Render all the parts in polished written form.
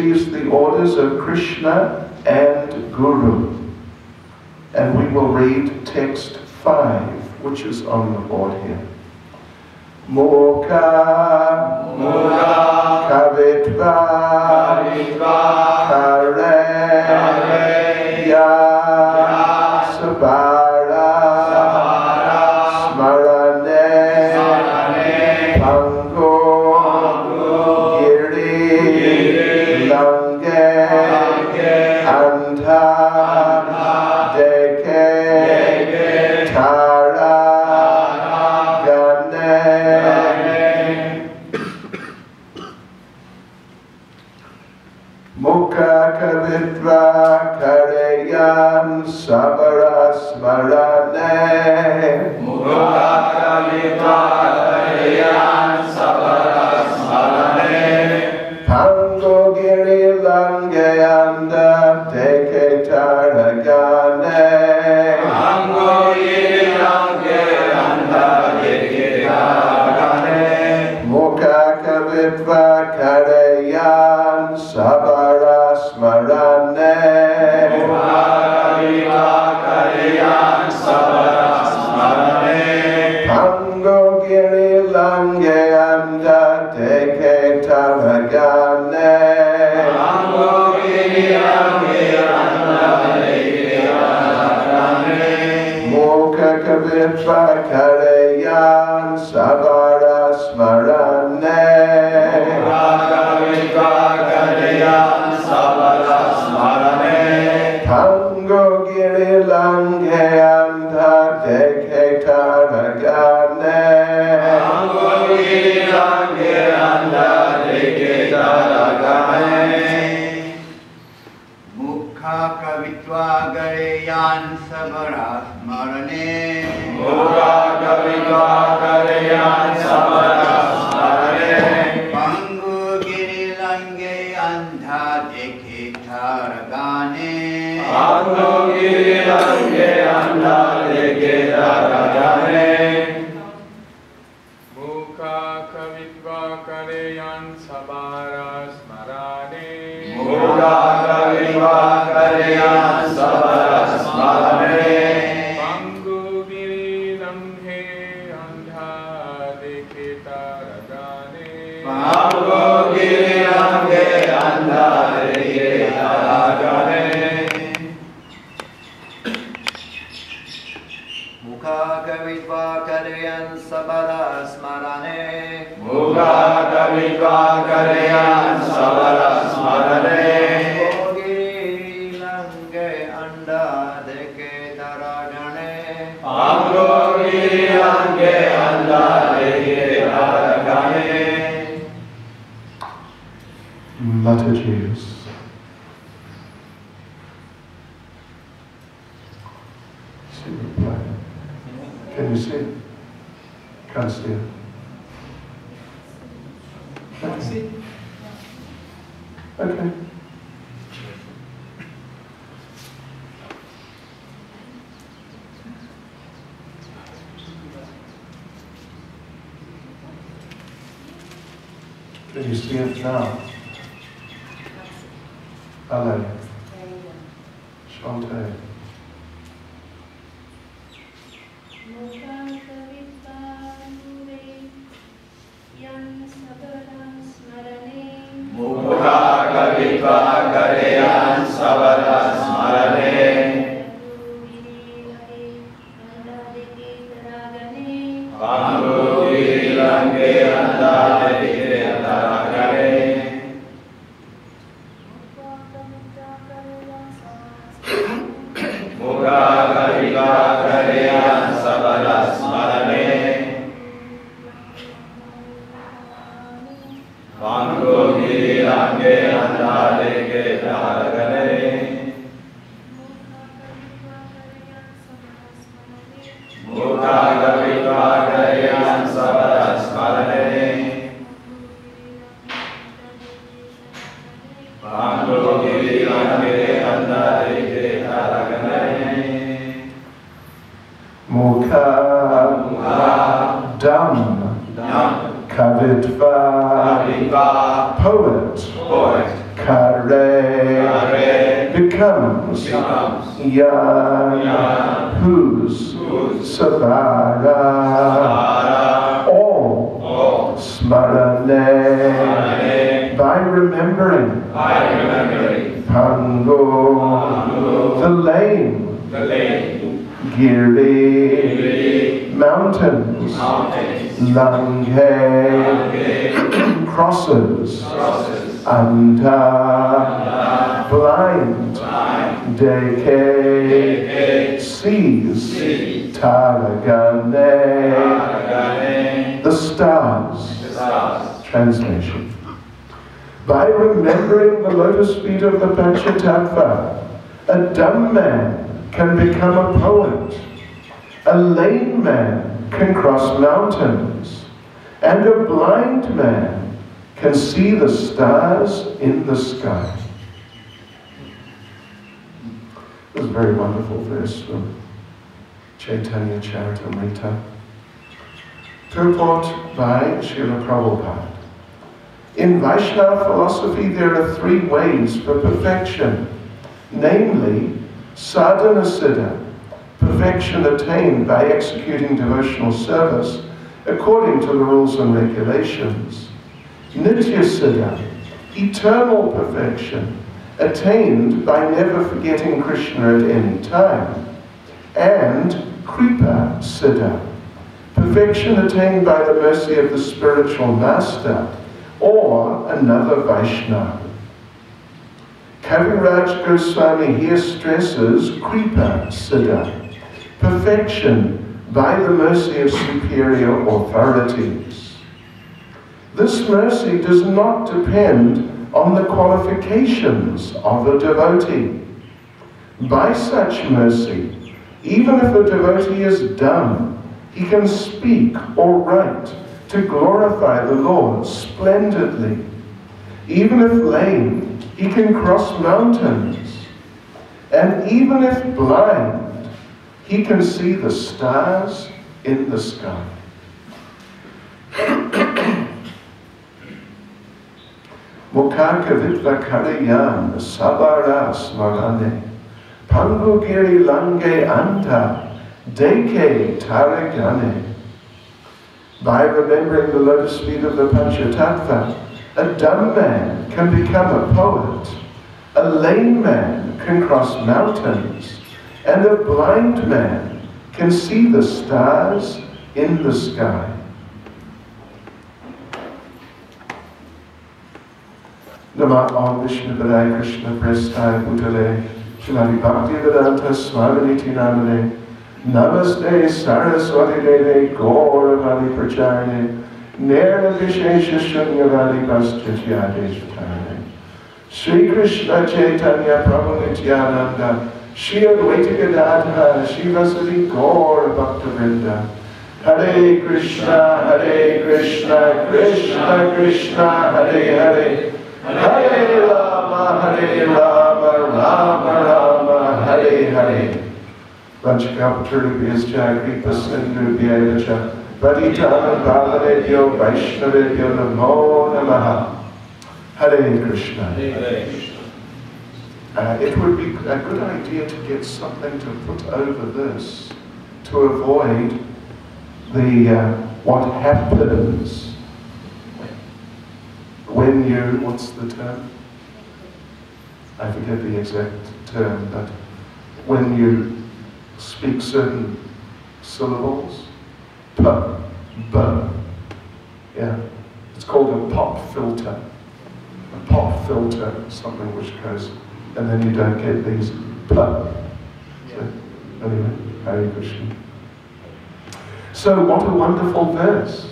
receives the orders of Krishna and Guru. And we will read text 5, which is on the board here. Mukha kavitva kareya sabara smarane pango giri lange andha deke tara gane. Mukha kavitva kareyan sabara smarane. Mukha kavitva kareyan sabara smarane. Pango giri lange anda deke taragane. Pango giri lange anda deke taragane. Mukha kavitva kareyan sabara smarane. Mukha kavitva kareyan sabara smarane. Pango giri lange anda deke taragane. Pango giri lange anda deke taragane. Mukha kavitva kareyan sabara smarane. Mukha kavitva kareyan sabara smarane. Pango giri lange anda deke taragane. Pango giri lange anda deke taragane. Mukha kavitva kareyan sabara smarane. Mukha kavitva kareyan sabara smarane. Pangu giri lange andha dekhe taragane. Pango giri lange anda deke taragane. Mukha kavitva kareyan sabara smarane. Mukha kavitva kareyan sabara smarane. Pangu giri lamhe andha dekhe taragane. Pango giri lange anda deke taragane. Mukha kavitva kareyan sabara smarane. Mukha kavitva kareyan sabara smarane. Pangu giri lange andha dekhe taragane. Pango giri lange anda deke taragane. Mataji's. See the play. Can you see it? Can't see it. Okay. Okay. Can you see it now? Ale. Shante. Mukha kavitva kareyan sabara smarane. Mukha kavitva kareyan sabara smarane. Pangu giri lange anda deke taragane. Mukha kavitva kareyan sabara smarane. Pangu giri lange anda deke taragane. Mukha kavitva kareyan sabara smarane. Pangu giri lange anda deke taragane. Mukha Dam Kavitva Kavitva Poet poet. Kare becomes Yan, whose, Sabara, all, Smarane, by remembering, Pango, the lame, Giri, mountains, Langhe, crosses, Anta, blind, Deke, seas, Taragane, the stars. Translation. By remembering the lotus feet of the Panchatattva, a dumb man can become a poet, a lame man can cross mountains, and a blind man can see the stars in the sky. It was a very wonderful verse from Chaitanya Charitamrita, purport by Srila Prabhupada. In Vaishnava philosophy there are three ways for perfection, namely sadhana siddha, perfection attained by executing devotional service according to the rules and regulations; nitya siddha, eternal perfection, attained by never forgetting Krishna at any time; and kripa siddha, perfection attained by the mercy of the spiritual master or another Vaishnava. Kaviraj Goswami here stresses kripa siddha, perfection by the mercy of superior authorities. This mercy does not depend on the qualifications of a devotee. By such mercy, even if a devotee is dumb, he can speak or write to glorify the Lord splendidly. Even if lame, he can cross mountains. And even if blind, he can see the stars in the sky. Mukaka vitva karayan sabara smarane pangu giri lange anta deke taragane. By remembering the lotus feet of the Panchatattva, a dumb man can become a poet, a lame man can cross mountains, and a blind man can see the stars in the sky. Namo Vishnu Padaya Krishna Presthaya Bhutale Srimati Bhaktivedanta Swaminiti Namane Namaste Saraswati Deve Gauravani Pracharane Nirna Vishesha Shunyavadi Paschatiyate Chatarane Sri Krishna Chaitanya Prabhu Nityananda Shri Advaita Gadadhara Shri Vasadi Gaura Bhaktivinoda Hare Krishna Krishna Krishna Hare Hare Hare Rama Rama Rama Hare Hare Vanchakapatarubhyascha Kripa Sindhubhyacha Patitana Pavanebhyo Vaishnavebhyo Namo Namaha. Hare Krishna. It would be a good idea to get something to put over this to avoid the what happens when you, what's the term? I forget the exact term, but when you speak certain syllables, p, b, yeah, it's called a pop filter. A pop filter, something which goes, and then you don't get these p. So, anyway, Hare Krishna. So what a wonderful verse.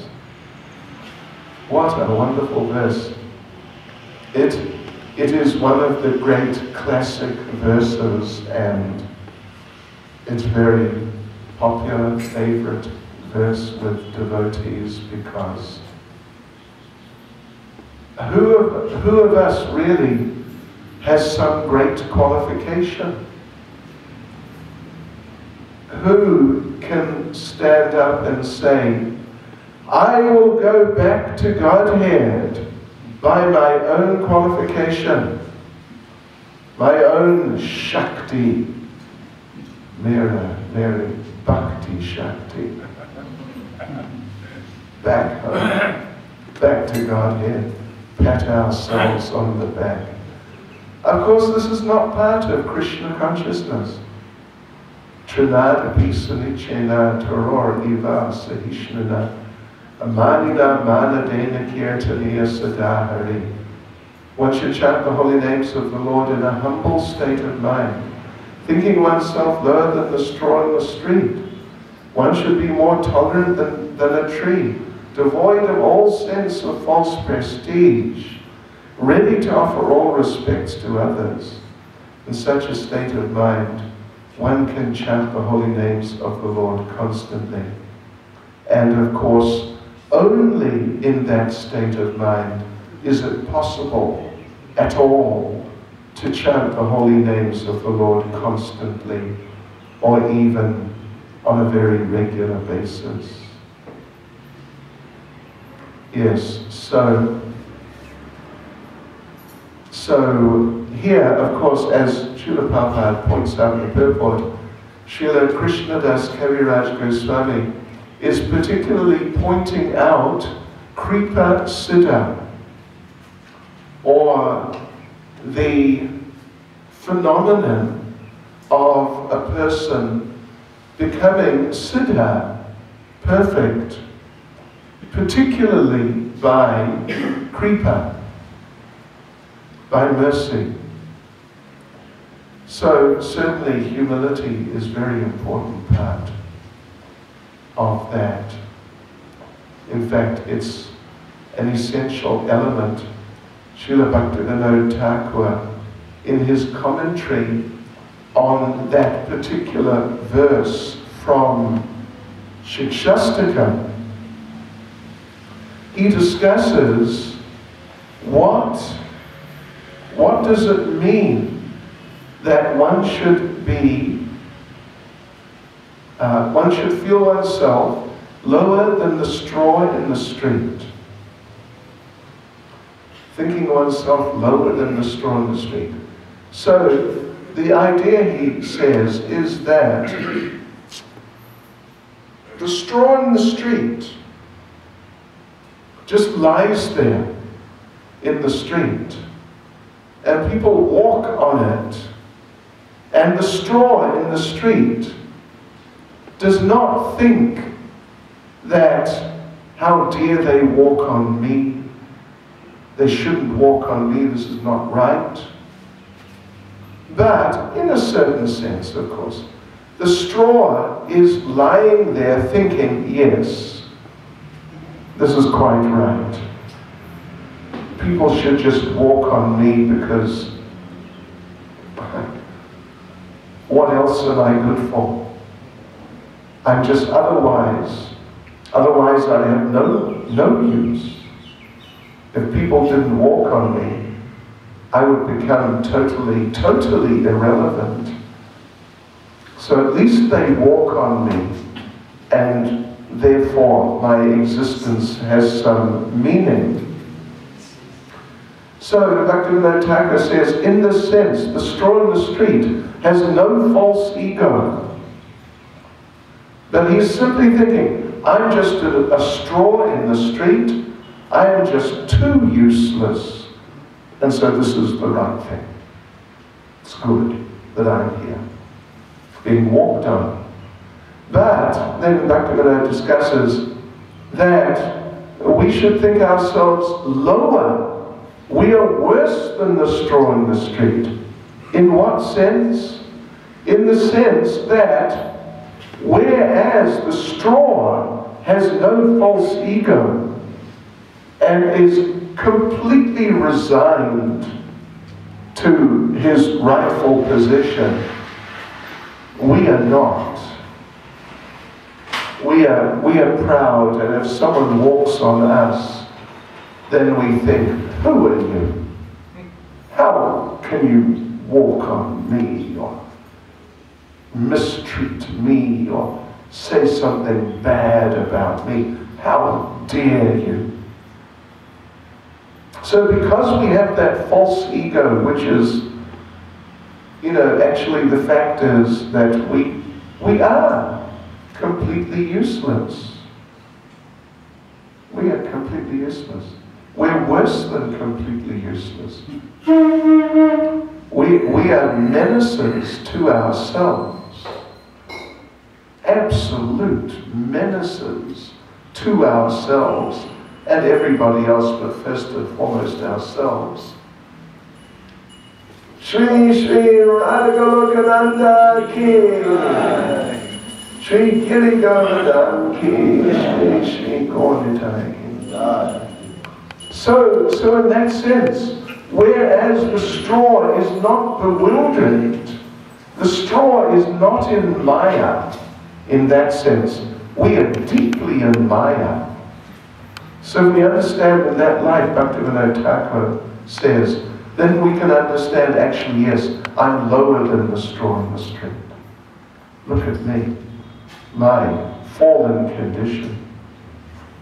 What a wonderful verse. It is one of the great classic verses, and it's very popular, favorite verse with devotees, because who of us really has some great qualification? Who can stand up and say, I will go back to Godhead by my own qualification? my own Shakti, Mary, Bhakti Shakti. Back home, back to Godhead, pat ourselves on the back. Of course, this is not part of Krishna consciousness. Trinada Pisanichena Taror Iva Sahishnana Amanina Manadena Kirtaniya Sadahari. One should chant the holy names of the Lord in a humble state of mind, thinking oneself lower than the straw in the street. One should be more tolerant than a tree, devoid of all sense of false prestige, ready to offer all respects to others. In such a state of mind, one can chant the holy names of the Lord constantly. And of course, only in that state of mind is it possible at all to chant the holy names of the Lord constantly, or even on a very regular basis. Yes, so here, of course, as Srila Prabhupada points out in the purport, Srila Krishnadas Kaviraj Goswami is particularly pointing out Kripa Siddha, or the phenomenon of a person becoming Siddha, perfect, particularly by Kripa, by mercy. So certainly humility is a very important part of that. In fact, it's an essential element. Srila Bhaktivinoda Thakur, in his commentary on that particular verse from Shikshastakam, he discusses what does it mean that one should feel oneself lower than the straw in the street. Thinking oneself lower than the straw in the street. So the idea, he says, is that the straw in the street just lies there in the street, and people walk on it, and the straw in the street does not think that how dare they walk on me, they shouldn't walk on me, this is not right. But in a certain sense, of course, the straw is lying there thinking, yes, this is quite right. People should just walk on me because what else am I good for? I'm just otherwise I have no use. If people didn't walk on me, I would become totally irrelevant. So at least they walk on me, and therefore my existence has some meaning. So Bhaktivinoda Thakur says, in this sense, the straw in the street has no false ego. But he's simply thinking, I'm just a straw in the street, I am just too useless, and so this is the right thing. It's good that I'm here, being walked on. But then Bhaktivinoda discusses that we should think ourselves lower. We are worse than the straw in the street. In what sense? In the sense that whereas the straw has no false ego and is completely resigned to his rightful position, we are not. We are proud, and if someone walks on us, then we think, who are you? How can you walk on me, or mistreat me, or say something bad about me? How dare you? So because we have that false ego, which is you know, actually the fact is that we are completely useless. We are completely useless. We're worse than completely useless. We are menaces to ourselves. Absolute menaces to ourselves and everybody else, but first and foremost ourselves. Shri Shri Radhagolokananda ki, Shri Giri Govardhan ki, Shri Shri Gauritai ki. So in that sense, whereas the straw is not bewildered, the straw is not in Maya, in that sense, we are deeply in Maya. So if we understand in that light, Bhaktivinoda Thakur says, then we can understand, actually, yes, I'm lower than the straw in the street. Look at me, my fallen condition,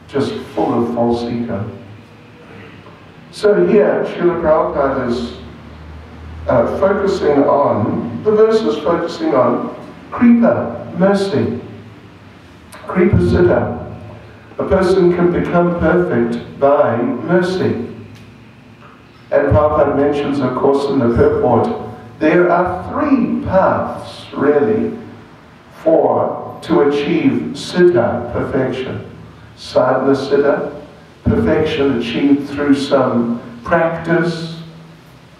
just full of false ego. So here, Srila Prabhupada is focusing on, the verse is focusing on Kripa, mercy, Kripa Siddha. A person can become perfect by mercy. And Prabhupada mentions, of course, in the purport, there are three paths, really, to achieve Siddha, perfection. Sadhana Siddha, perfection achieved through some practice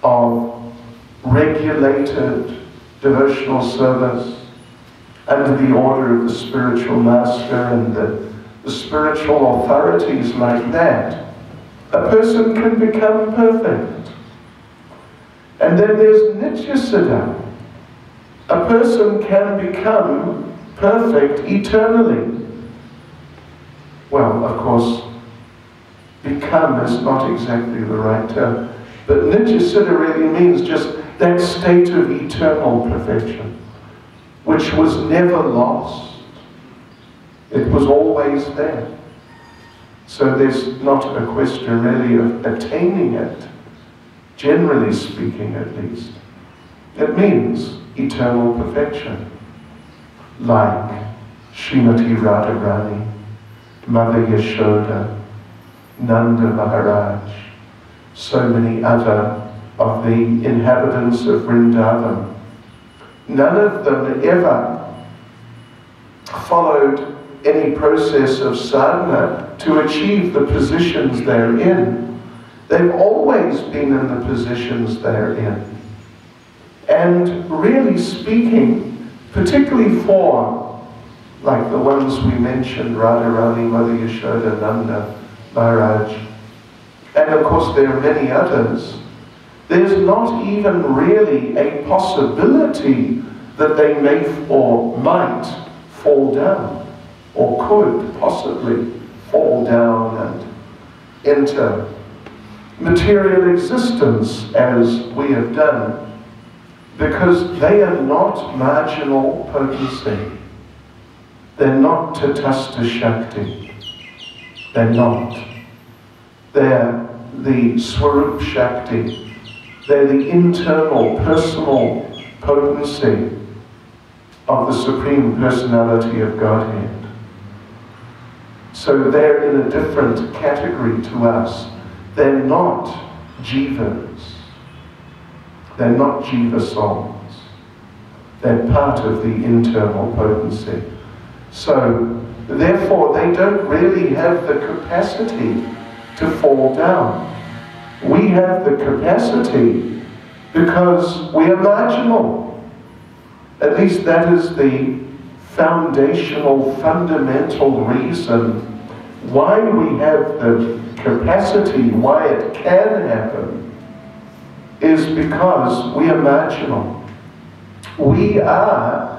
of regulated devotional service under the order of the spiritual master and the spiritual authorities like that. A person can become perfect. And then there's Nitya Siddha. A person can become perfect eternally. Well, of course, become is not exactly the right term, but Nitya Siddha really means just that state of eternal perfection, which was never lost. It was always there. So there's not a question really of attaining it, generally speaking at least. It means eternal perfection, like Srimati Radharani, Mother Yashoda, Nanda Maharaj, so many other of the inhabitants of Vrindavan. None of them ever followed any process of sadhana to achieve the positions they're in. They've always been in the positions they're in. And really speaking, particularly for, like the ones we mentioned, Radharani, Mother Yashoda, Nanda Maharaj, and of course there are many others, there's not even really a possibility that they may or might fall down, or could possibly fall down and enter material existence as we have done, because they are not marginal potency. They're not Tatastha Shakti. They're not. They're the Swarup Shakti. They're the internal, personal potency of the Supreme Personality of Godhead. So they're in a different category to us. They're not jivas. They're not jiva souls. They're part of the internal potency. So, therefore, they don't really have the capacity to fall down. We have the capacity because we are marginal. At least that is the foundational, fundamental reason why we have the capacity, why it can happen, is because we are marginal. We are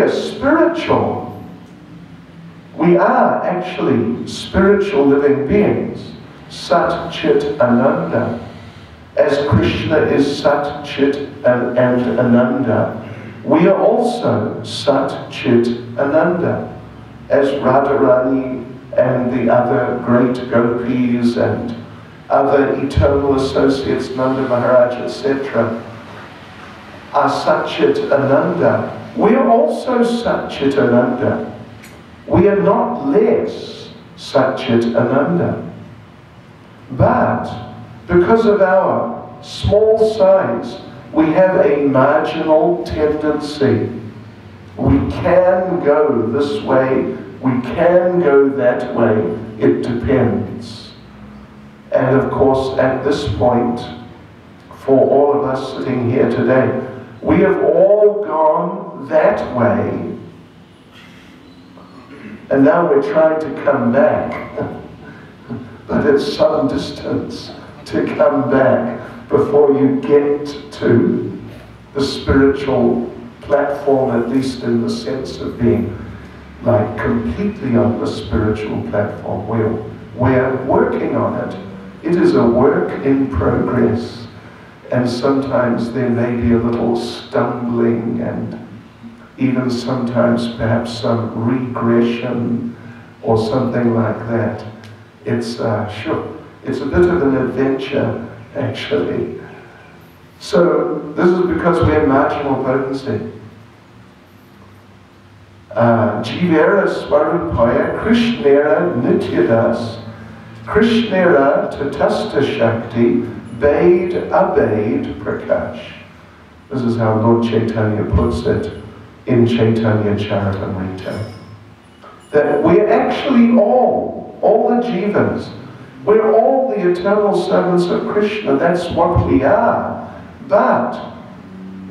spiritual. We are actually spiritual living beings. Sat, Chit, Ananda. As Krishna is Sat, Chit, and Ananda, we are also Sat, Chit, Ananda. As Radharani and the other great gopis and other eternal associates, Nanda Maharaj, etc., are Satchit Ananda, we are also Satchit Ananda. We are not less Satchit Ananda. But because of our small size, we have a marginal tendency. We can go this way, we can go that way, it depends. And of course, at this point, for all of us sitting here today, we have all gone that way, and now we're trying to come back. But it's some distance to come back before you get to the spiritual platform, at least in the sense of being like completely on the spiritual platform. We're working on it. It is a work in progress, and sometimes there may be a little stumbling and even sometimes perhaps some regression or something like that. It's sure, it's a bit of an adventure actually. So this is because we're marginal potency. Jivera Swarupaya Krishnera Nityadas Krishnera Tatasta Shakti Bade Abade Prakash. This is how Lord Chaitanya puts it in Chaitanya Charitamrita. That we're actually all the jivas, we're all the eternal servants of Krishna, that's what we are. But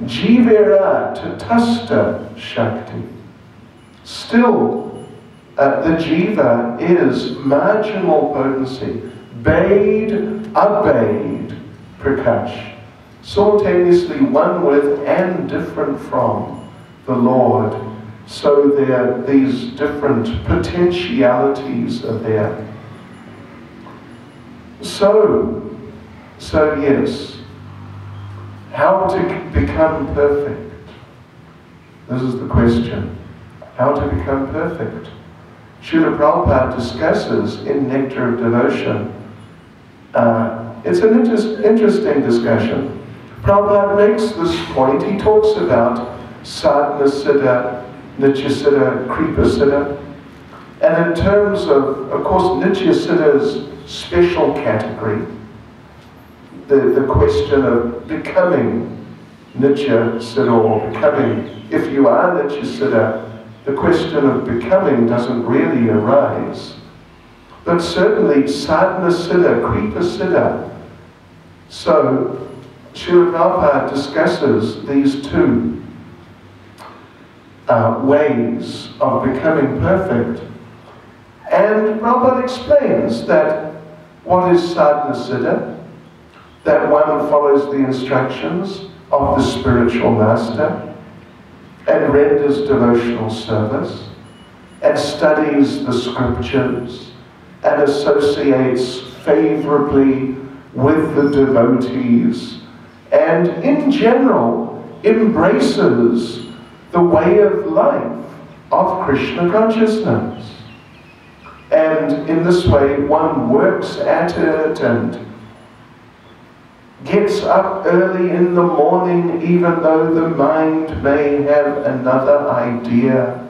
Jivera Tatasta Shakti, still the jiva is marginal potency, Bade Abade Prakash, simultaneously one with and different from the Lord. So these different potentialities are there. So yes, how to become perfect? This is the question. How to become perfect? Srila Prabhupada discusses in Nectar of Devotion. It's an interesting discussion. Prabhupada makes this point. He talks about sadhana siddha, nitya siddha, kripa siddha. And in terms of course, nitya siddha's special category, the question of becoming nitya siddha or becoming, if you are nitya siddha, the question of becoming doesn't really arise. But certainly sadhana siddha, kripa siddha. So Srila Prabhupada discusses these two ways of becoming perfect. And Prabhupada explains that what is sadhana siddha? That one follows the instructions of the spiritual master and renders devotional service and studies the scriptures and associates favorably with the devotees and in general embraces the way of life of Krishna consciousness. And in this way one works at it and gets up early in the morning even though the mind may have another idea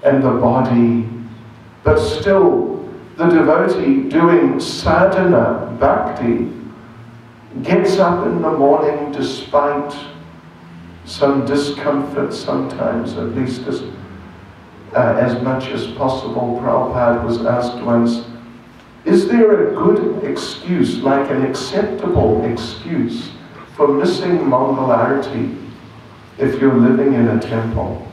and the body, but still the devotee doing sadhana bhakti gets up in the morning despite some discomfort sometimes, at least as much as possible. Prabhupada was asked once, is there a good excuse, like an acceptable excuse, for missing Mangalarti if you're living in a temple?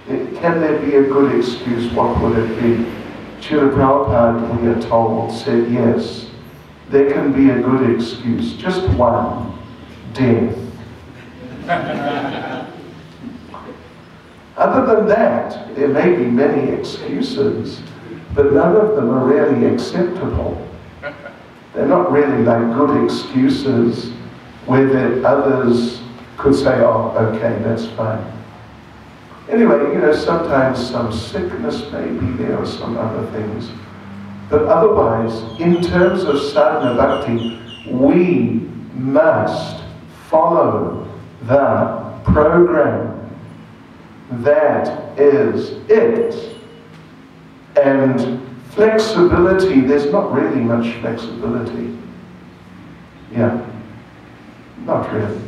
Can there be a good excuse? What would it be? Srila Prabhupada, we are told, said yes, there can be a good excuse, just one, death. Other than that, there may be many excuses, but none of them are really acceptable. They're not really like good excuses where the others could say, oh, okay, that's fine. Anyway, sometimes some sickness may be there or some other things. But otherwise, in terms of sadhana bhakti, we must follow the program. That is it. And flexibility, there's not really much flexibility. Yeah, not really.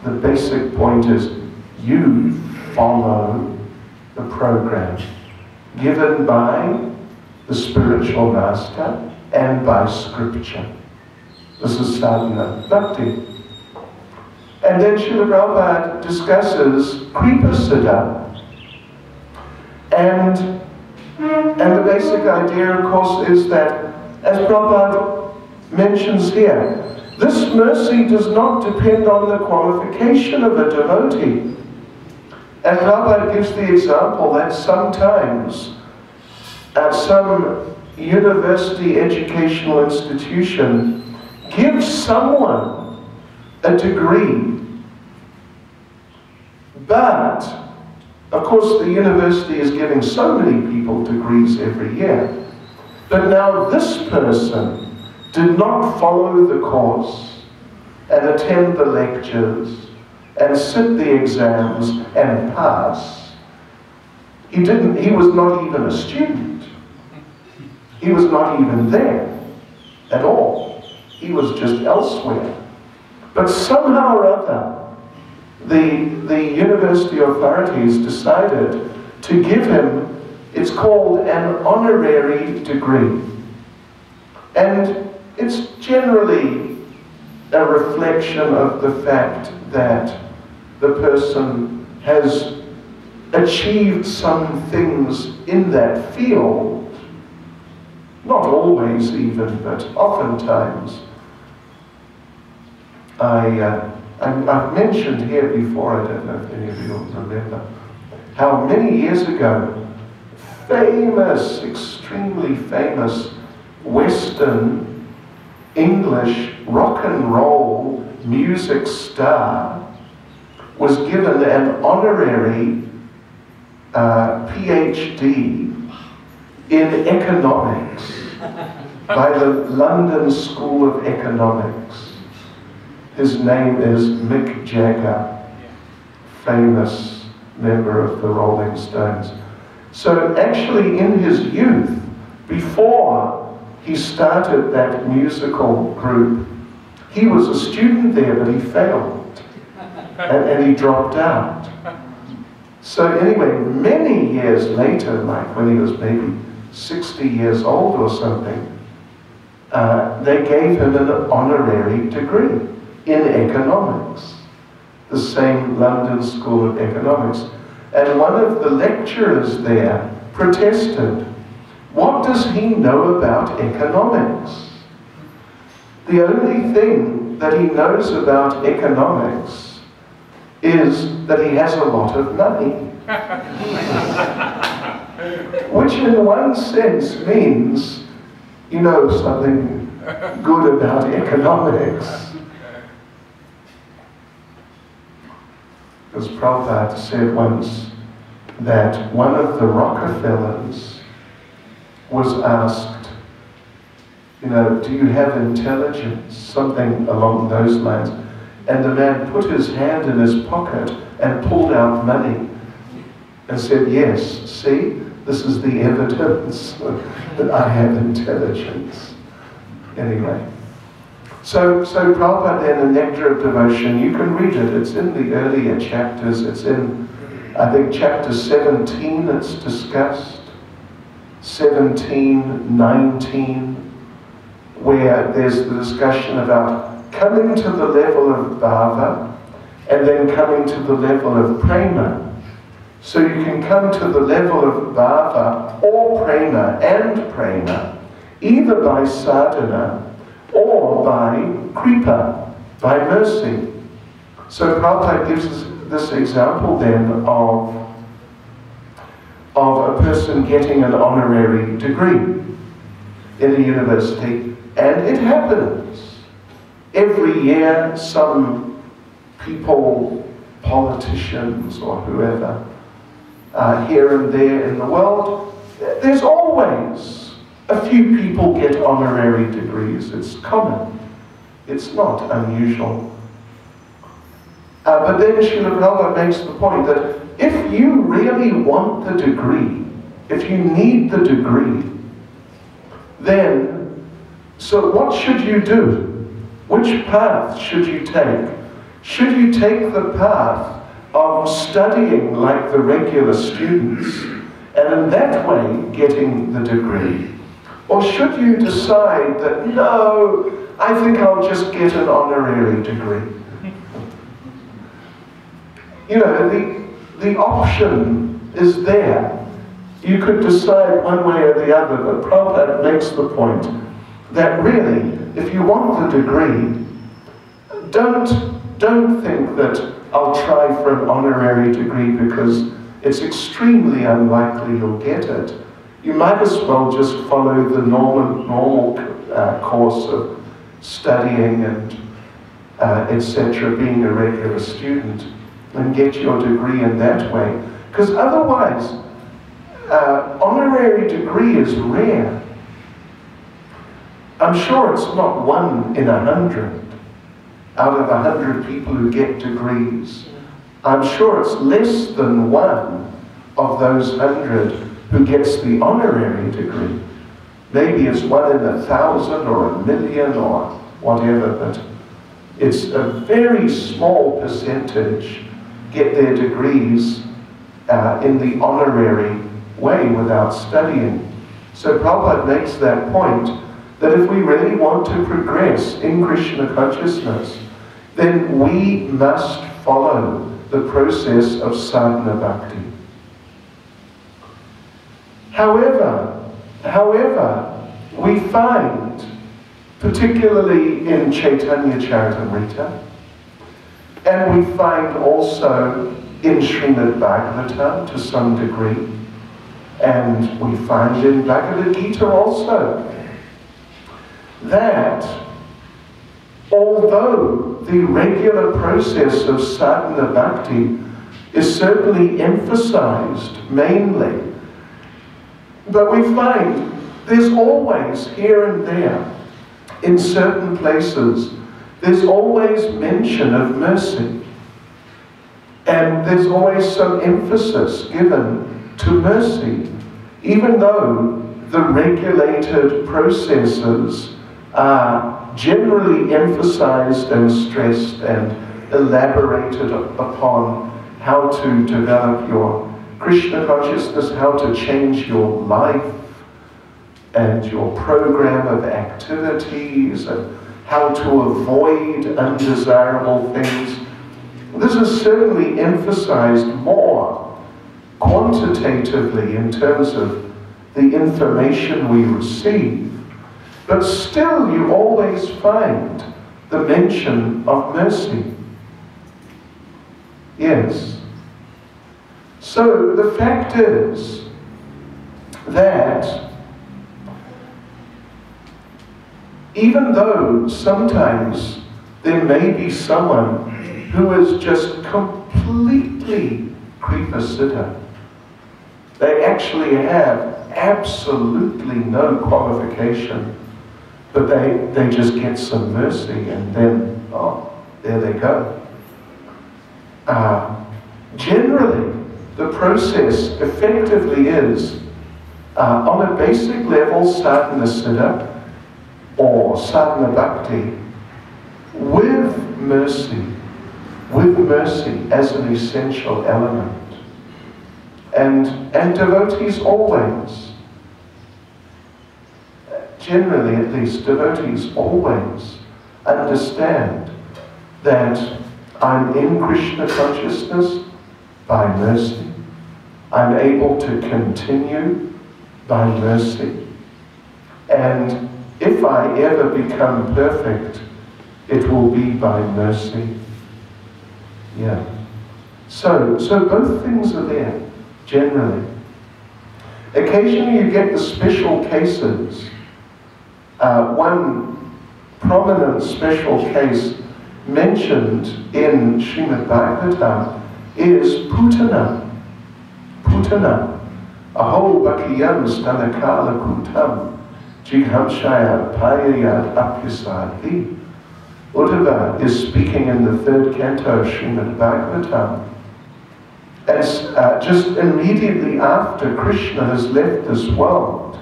The basic point is you follow the program given by the spiritual master and by scripture. This is sadhana bhakti. And then Srila Prabhupada discusses Kripa Siddha. And the basic idea, of course, is that, as Prabhupada mentions here, this mercy does not depend on the qualification of a devotee. And Prabhupada gives the example that sometimes at some university educational institution gives someone a degree, but of course the university is giving so many people degrees every year. But now this person did not follow the course and attend the lectures and sit the exams and pass. He was not even a student. He was not even there at all. He was just elsewhere. But somehow or other, the university authorities decided to give him, it's called an honorary degree. And it's generally a reflection of the fact that the person has achieved some things in that field. Not always even, but oftentimes. I've mentioned here before, I don't know if any of you remember, how many years ago, famous, extremely famous Western English rock and roll music star was given an honorary PhD in economics by the London School of Economics. His name is Mick Jagger, famous member of the Rolling Stones. So actually in his youth, before he started that musical group, he was a student there, but he failed. And he dropped out. So anyway, many years later, like when he was maybe 60 years old or something, they gave him an honorary degree in economics, the same London School of Economics. And one of the lecturers there protested, what does he know about economics? The only thing that he knows about economics is that he has a lot of money. Which in one sense means you know something good about economics. Because Prabhupada said once that one of the Rockefellers was asked, you know, do you have intelligence? Something along those lines. And the man put his hand in his pocket and pulled out money and said, yes, see, this is the evidence that I have intelligence. Anyway. So Prabhupada then, the Nectar of Devotion, you can read it. It's in the earlier chapters. It's in, I think, chapter 17 it's discussed. 17, 19, where there's the discussion about coming to the level of bhava and then coming to the level of prema. So you can come to the level of bhava or prema, either by sadhana or by kripa, by mercy. So Prabhupada gives us this example then of a person getting an honorary degree in a university, and it happens. Every year some people, politicians or whoever, here and there in the world, there's always a few people get honorary degrees. It's common. It's not unusual. But then Srila Prabhupada makes the point that if you really want the degree, if you need the degree, then, so what should you do? Which path should you take? Should you take the path of studying like the regular students, and in that way getting the degree? Or should you decide that, no, I think I'll just get an honorary degree? You know, the option is there. You could decide one way or the other, but Prabhupada makes the point that really, if you want the degree, don't think that I'll try for an honorary degree because it's extremely unlikely you'll get it. You might as well just follow the normal course of studying and etc., being a regular student, and get your degree in that way. Because otherwise, honorary degree is rare. I'm sure it's not 1 in 100 out of 100 people who get degrees. I'm sure it's less than 1 of those 100 who gets the honorary degree. Maybe it's 1 in 1,000 or 1,000,000 or whatever, but it's a very small percentage get their degrees in the honorary way without studying. So Prabhupada makes that point that if we really want to progress in Krishna consciousness, then we must follow the process of sadhana bhakti. However, we find, particularly in Chaitanya Charitamrita, and we find also in Srimad Bhagavatam to some degree, and we find in Bhagavad Gita also, that although the regular process of sadhana bhakti is certainly emphasized mainly, but we find there's always here and there, in certain places, there's always mention of mercy. And there's always some emphasis given to mercy, even though the regulated processes are generally emphasized and stressed and elaborated upon how to develop your Krishna consciousness, how to change your life and your program of activities, and how to avoid undesirable things. This is certainly emphasized more quantitatively in terms of the information we receive. But still, you always find the mention of mercy. Yes. So the fact is that even though sometimes there may be someone who is just completely kripa-siddha, they actually have absolutely no qualification, but they just get some mercy and then, oh, there they go. Generally, the process effectively is, on a basic level, sadhana siddha, or sadhana bhakti, with mercy as an essential element. And devotees always, generally at least, devotees always understand that I'm in Krishna consciousness by mercy. I'm able to continue by mercy. And if I ever become perfect, it will be by mercy. Yeah. So both things are there, generally. Occasionally you get the special cases. One prominent special case mentioned in Srimad Bhagavatam is Putana. Putana. Aho Bhakiyam Stanakala Kutam Jighamshaya Payayad Apyasadi. Uddhava is speaking in the 3rd canto of Srimad Bhagavatam. As just immediately after Krishna has left this world.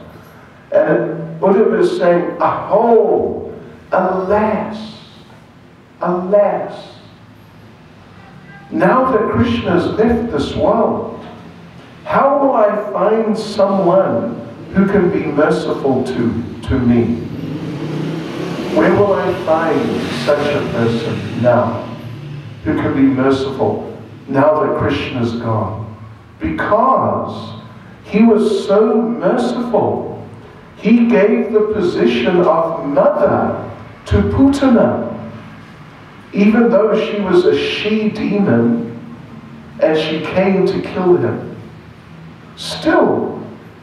And Uddhava is saying, "Aho, alas, alas. Now that Krishna has left this world, how will I find someone who can be merciful to me? Where will I find such a person now who can be merciful now that Krishna is gone?" Because he was so merciful, he gave the position of mother to Putana, even though she was a she-demon and she came to kill him. Still,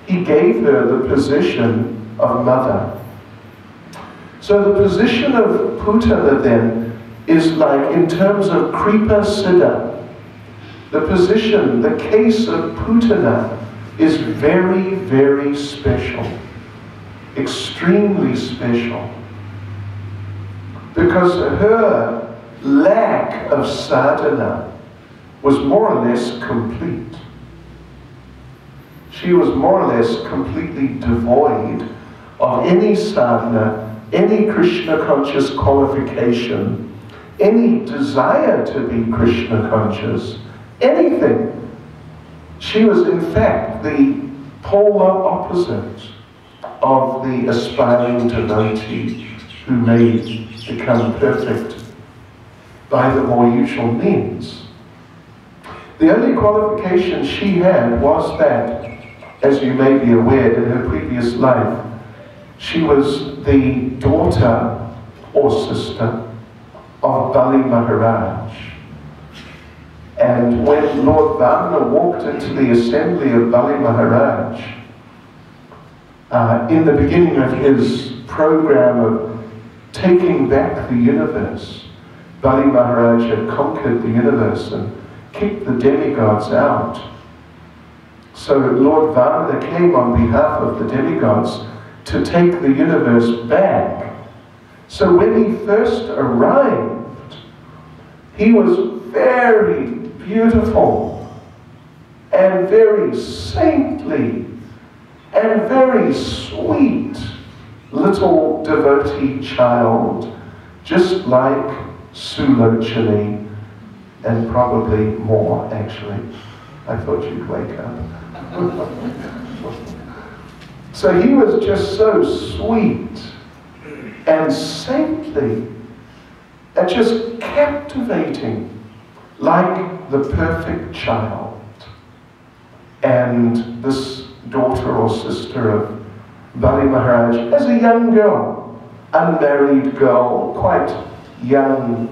he gave her the position of mother. So the position of Putana then is like, in terms of Kripa Siddha, the position, the case of Putana is very, very special. Extremely special. Because her lack of sadhana was more or less complete. She was more or less completely devoid of any sadhana, any Krishna conscious qualification, any desire to be Krishna conscious, anything. She was in fact the polar opposite of the aspiring devotee who may become perfect by the more usual means. The only qualification she had was that, as you may be aware, in her previous life, she was the daughter or sister of Bali Maharaj. And when Lord Vamana walked into the assembly of Bali Maharaj, in the beginning of his program of taking back the universe, Bali Maharaj had conquered the universe and kicked the demigods out. So Lord Vamana came on behalf of the demigods to take the universe back. So when he first arrived, he was very beautiful and very saintly and very sweet little devotee child, just like Sulochani, and probably more actually. I thought you'd wake up. So he was just so sweet and saintly and just captivating, like the perfect child. And this daughter or sister of Bali Maharaj, as a young girl, unmarried girl, quite young,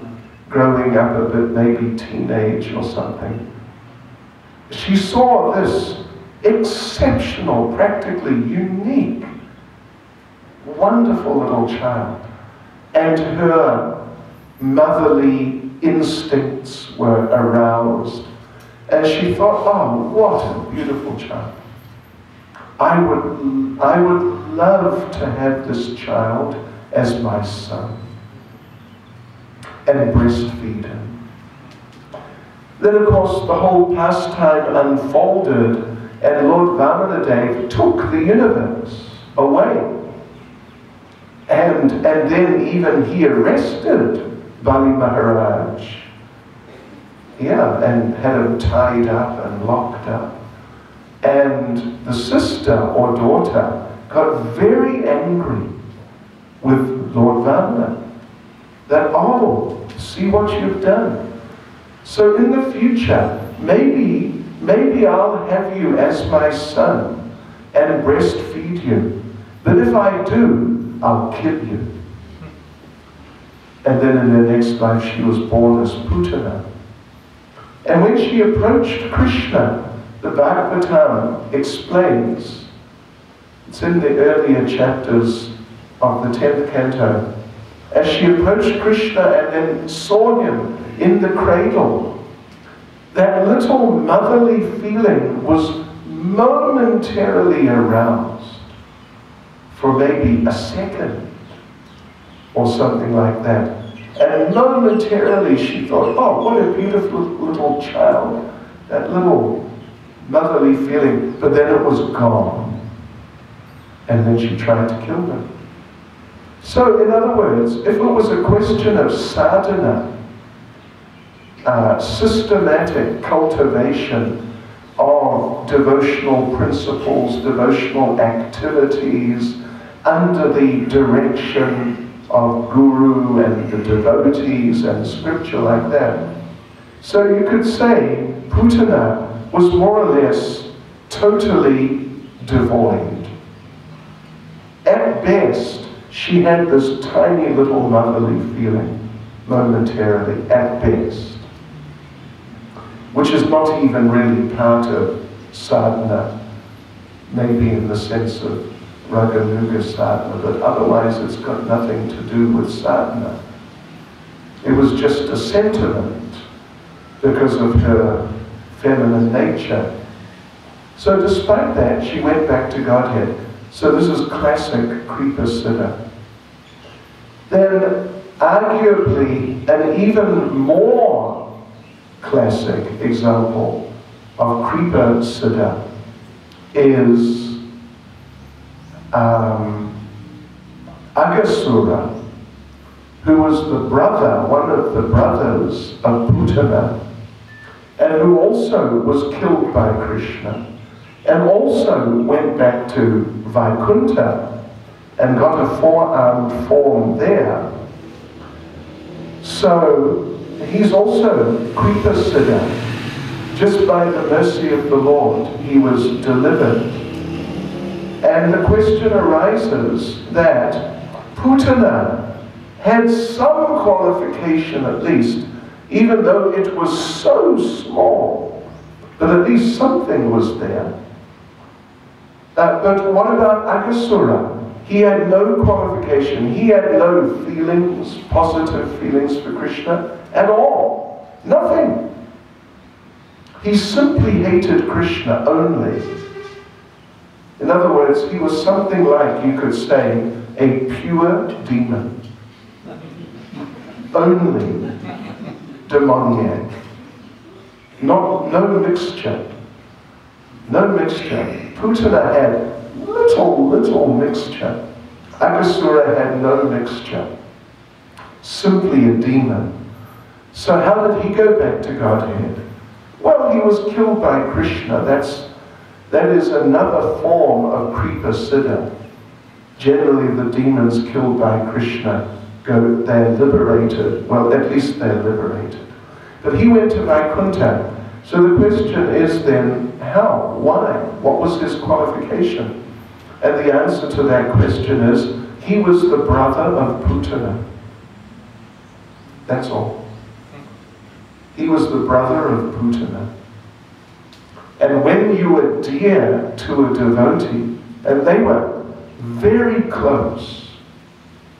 growing up a bit, maybe teenage or something, she saw this exceptional, practically unique, wonderful little child, and her motherly instincts were aroused, and she thought, oh, what a beautiful child. I would love to have this child as my son and breastfeed him. Then, of course, the whole pastime unfolded, and Lord Vamanadev took the universe away. And then even he arrested Bali Maharaj. Yeah, and had him tied up and locked up. And the sister or daughter got very angry with Lord Vamana. That, oh, see what you've done. So in the future, maybe I'll have you as my son and breastfeed you. But if I do, I'll kill you. And then in her next life, she was born as Putana. And when she approached Krishna, the Bhagavatam explains, it's in the earlier chapters of the 10th canto, as she approached Krishna and then saw him in the cradle, that little motherly feeling was momentarily aroused for maybe a second or something like that. And momentarily she thought, oh, what a beautiful little child, that little motherly feeling, but then it was gone. And then she tried to kill them. So, in other words, if it was a question of sadhana, systematic cultivation of devotional principles, devotional activities, under the direction of guru and the devotees and scripture like that. So you could say Putana was more or less totally devoid. At best, she had this tiny little motherly feeling momentarily, at best, which is not even really part of sadhana, maybe in the sense of Raganuga sadhana, but otherwise it's got nothing to do with sadhana. It was just a sentiment because of her feminine nature. So despite that, she went back to Godhead. So this is classic Kripa Siddha. Then arguably an even more classic example of Kripa Siddha is Aghasura, who was the brother, one of the brothers of Putana, and who also was killed by Krishna, and also went back to Vaikuntha and got a four-armed form there. So he's also Kripa Siddha. Just by the mercy of the Lord, he was delivered. And the question arises that Putana had some qualification at least, even though it was so small, but at least something was there. But what about Aghasura? He had no qualification. He had no feelings, positive feelings for Krishna at all. Nothing. He simply hated Krishna only. In other words, he was something like, you could say, a pure demon. Only demoniac. No mixture. No mixture. Putana had little mixture. Aghasura had no mixture. Simply a demon. So how did he go back to Godhead? Well, he was killed by Krishna. That is another form of Kripa Siddha. Generally, the demons killed by Krishna they're liberated. Well, at least they're liberated. But he went to Vaikuntha. So the question is then, how? Why? What was his qualification? And the answer to that question is, he was the brother of Putana. That's all. He was the brother of Putana. And when you were dear to a devotee, and they were very close,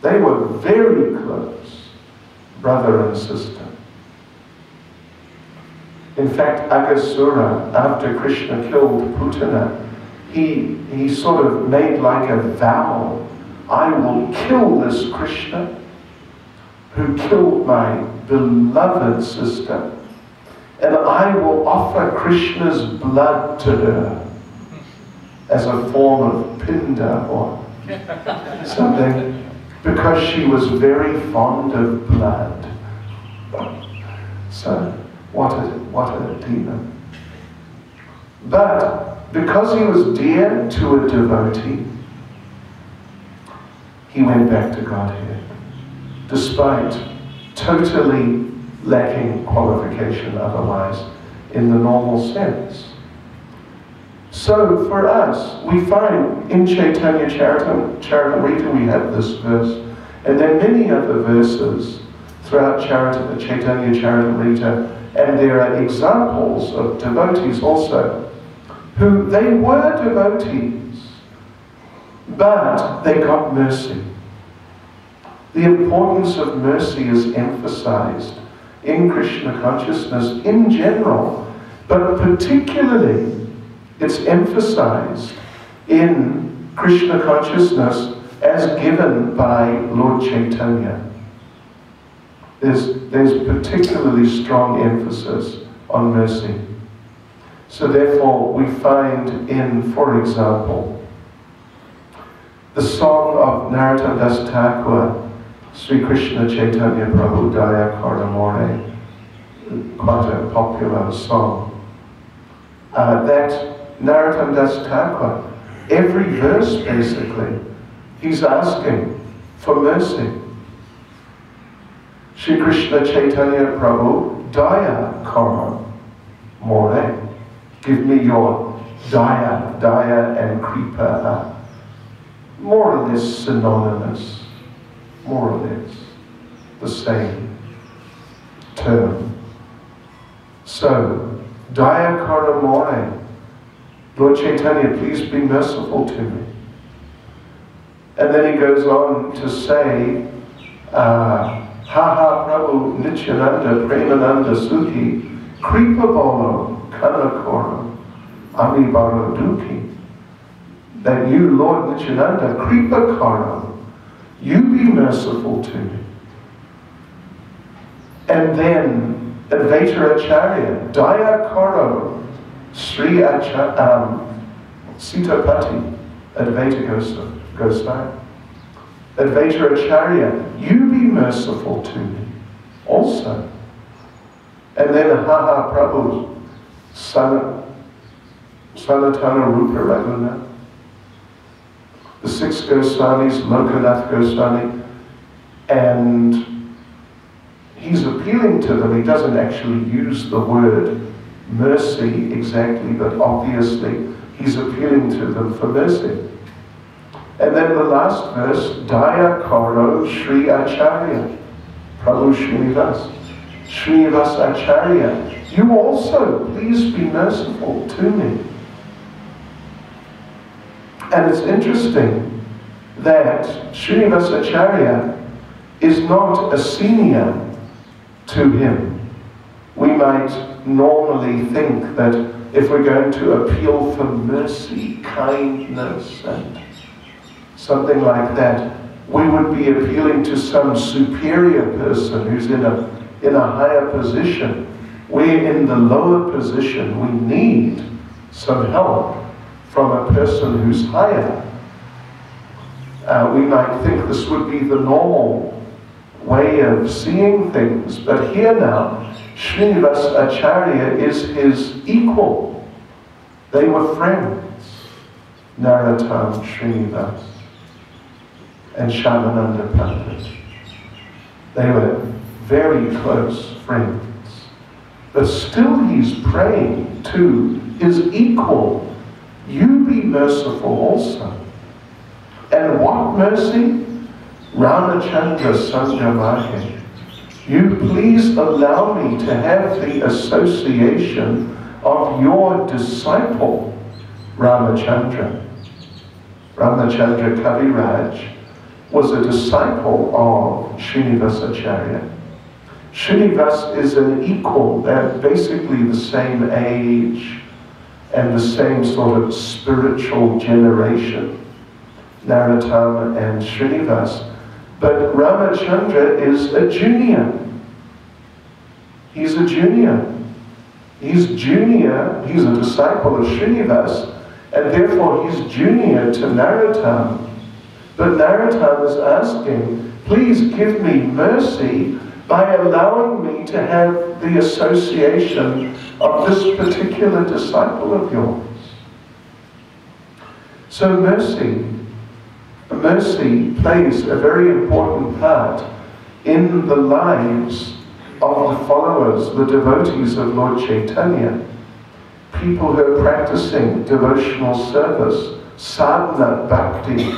they were very close, brother and sister. In fact, Aghasura, after Krishna killed Putana, he sort of made like a vow, I will kill this Krishna who killed my beloved sister, and I will offer Krishna's blood to her as a form of pinda or something, because she was very fond of blood. So, what a demon. But because he was dear to a devotee, he went back to Godhead, despite totally lacking qualification otherwise in the normal sense. So for us, we find in Chaitanya Charitamrita we have this verse, and there are many other verses throughout Chaitanya Charitamrita, and there are examples of devotees also, who they were devotees, but they got mercy. The importance of mercy is emphasized in Krishna consciousness in general, but particularly it's emphasized in Krishna consciousness as given by Lord Chaitanya. there's particularly strong emphasis on mercy. So therefore we find in, for example, the song of Narottam Das Thakur, Sri Krishna Chaitanya Prabhu Daya Karamore, quite a popular song. That Narottam Das Thakur, every verse basically, he's asking for mercy. Sri Krishna Chaitanya Prabhu Daya Karamore. Give me your daya. Daya and kripa are more or less synonymous, more or less the same term. So, daya karamore, Lord Chaitanya, please be merciful to me. And then he goes on to say, Ha ha Prabhu Nityananda Premananda Sukhi Kripa Bolo Kanakora Ami Baro Duki. That you, Lord Nityananda, Kripa Karo, you be merciful to me. And then Advaita Acharya, Daya Karo, Sri Sitapati, Advaita Goswami. Advaita Acharya, you be merciful to me also. And then Haha Prabhu, Sanatana Rupa Raghunath, the six Goswamis, Lokanath Goswami, and he's appealing to them. He doesn't actually use the word mercy exactly, but obviously he's appealing to them for mercy. And then the last verse, Daya Karo Sri Acharya, Prabhu Srinivas. Srinivas Acharya, you also please be merciful to me. And it's interesting that Srinivas Acharya is not a senior to him. We might normally think that if we're going to appeal for mercy, kindness, and something like that, we would be appealing to some superior person who's in a higher position. We're in the lower position. We need some help from a person who's higher. We might think this would be the normal way of seeing things, but here now, Srinivas Acharya is his equal. They were friends, Narottam Srinivas and Shyamananda Pandit. They were very close friends. But still he's praying to his equal, you be merciful also. And what mercy? Ramachandra Sangamahe. You please allow me to have the association of your disciple, Ramachandra. Ramachandra Kaviraj was a disciple of Srinivas Acharya. Srinivas is an equal, they're basically the same age and the same sort of spiritual generation, Narottam and Srinivas. But Ramachandra is a junior. He's a junior. He's a disciple of Srinivas, and therefore he's junior to Narottam. But Narottam is asking, please give me mercy by allowing me to have the association of this particular disciple of yours. So mercy plays a very important part in the lives of the followers, the devotees of Lord Chaitanya, people who are practicing devotional service, sadhana, bhakti,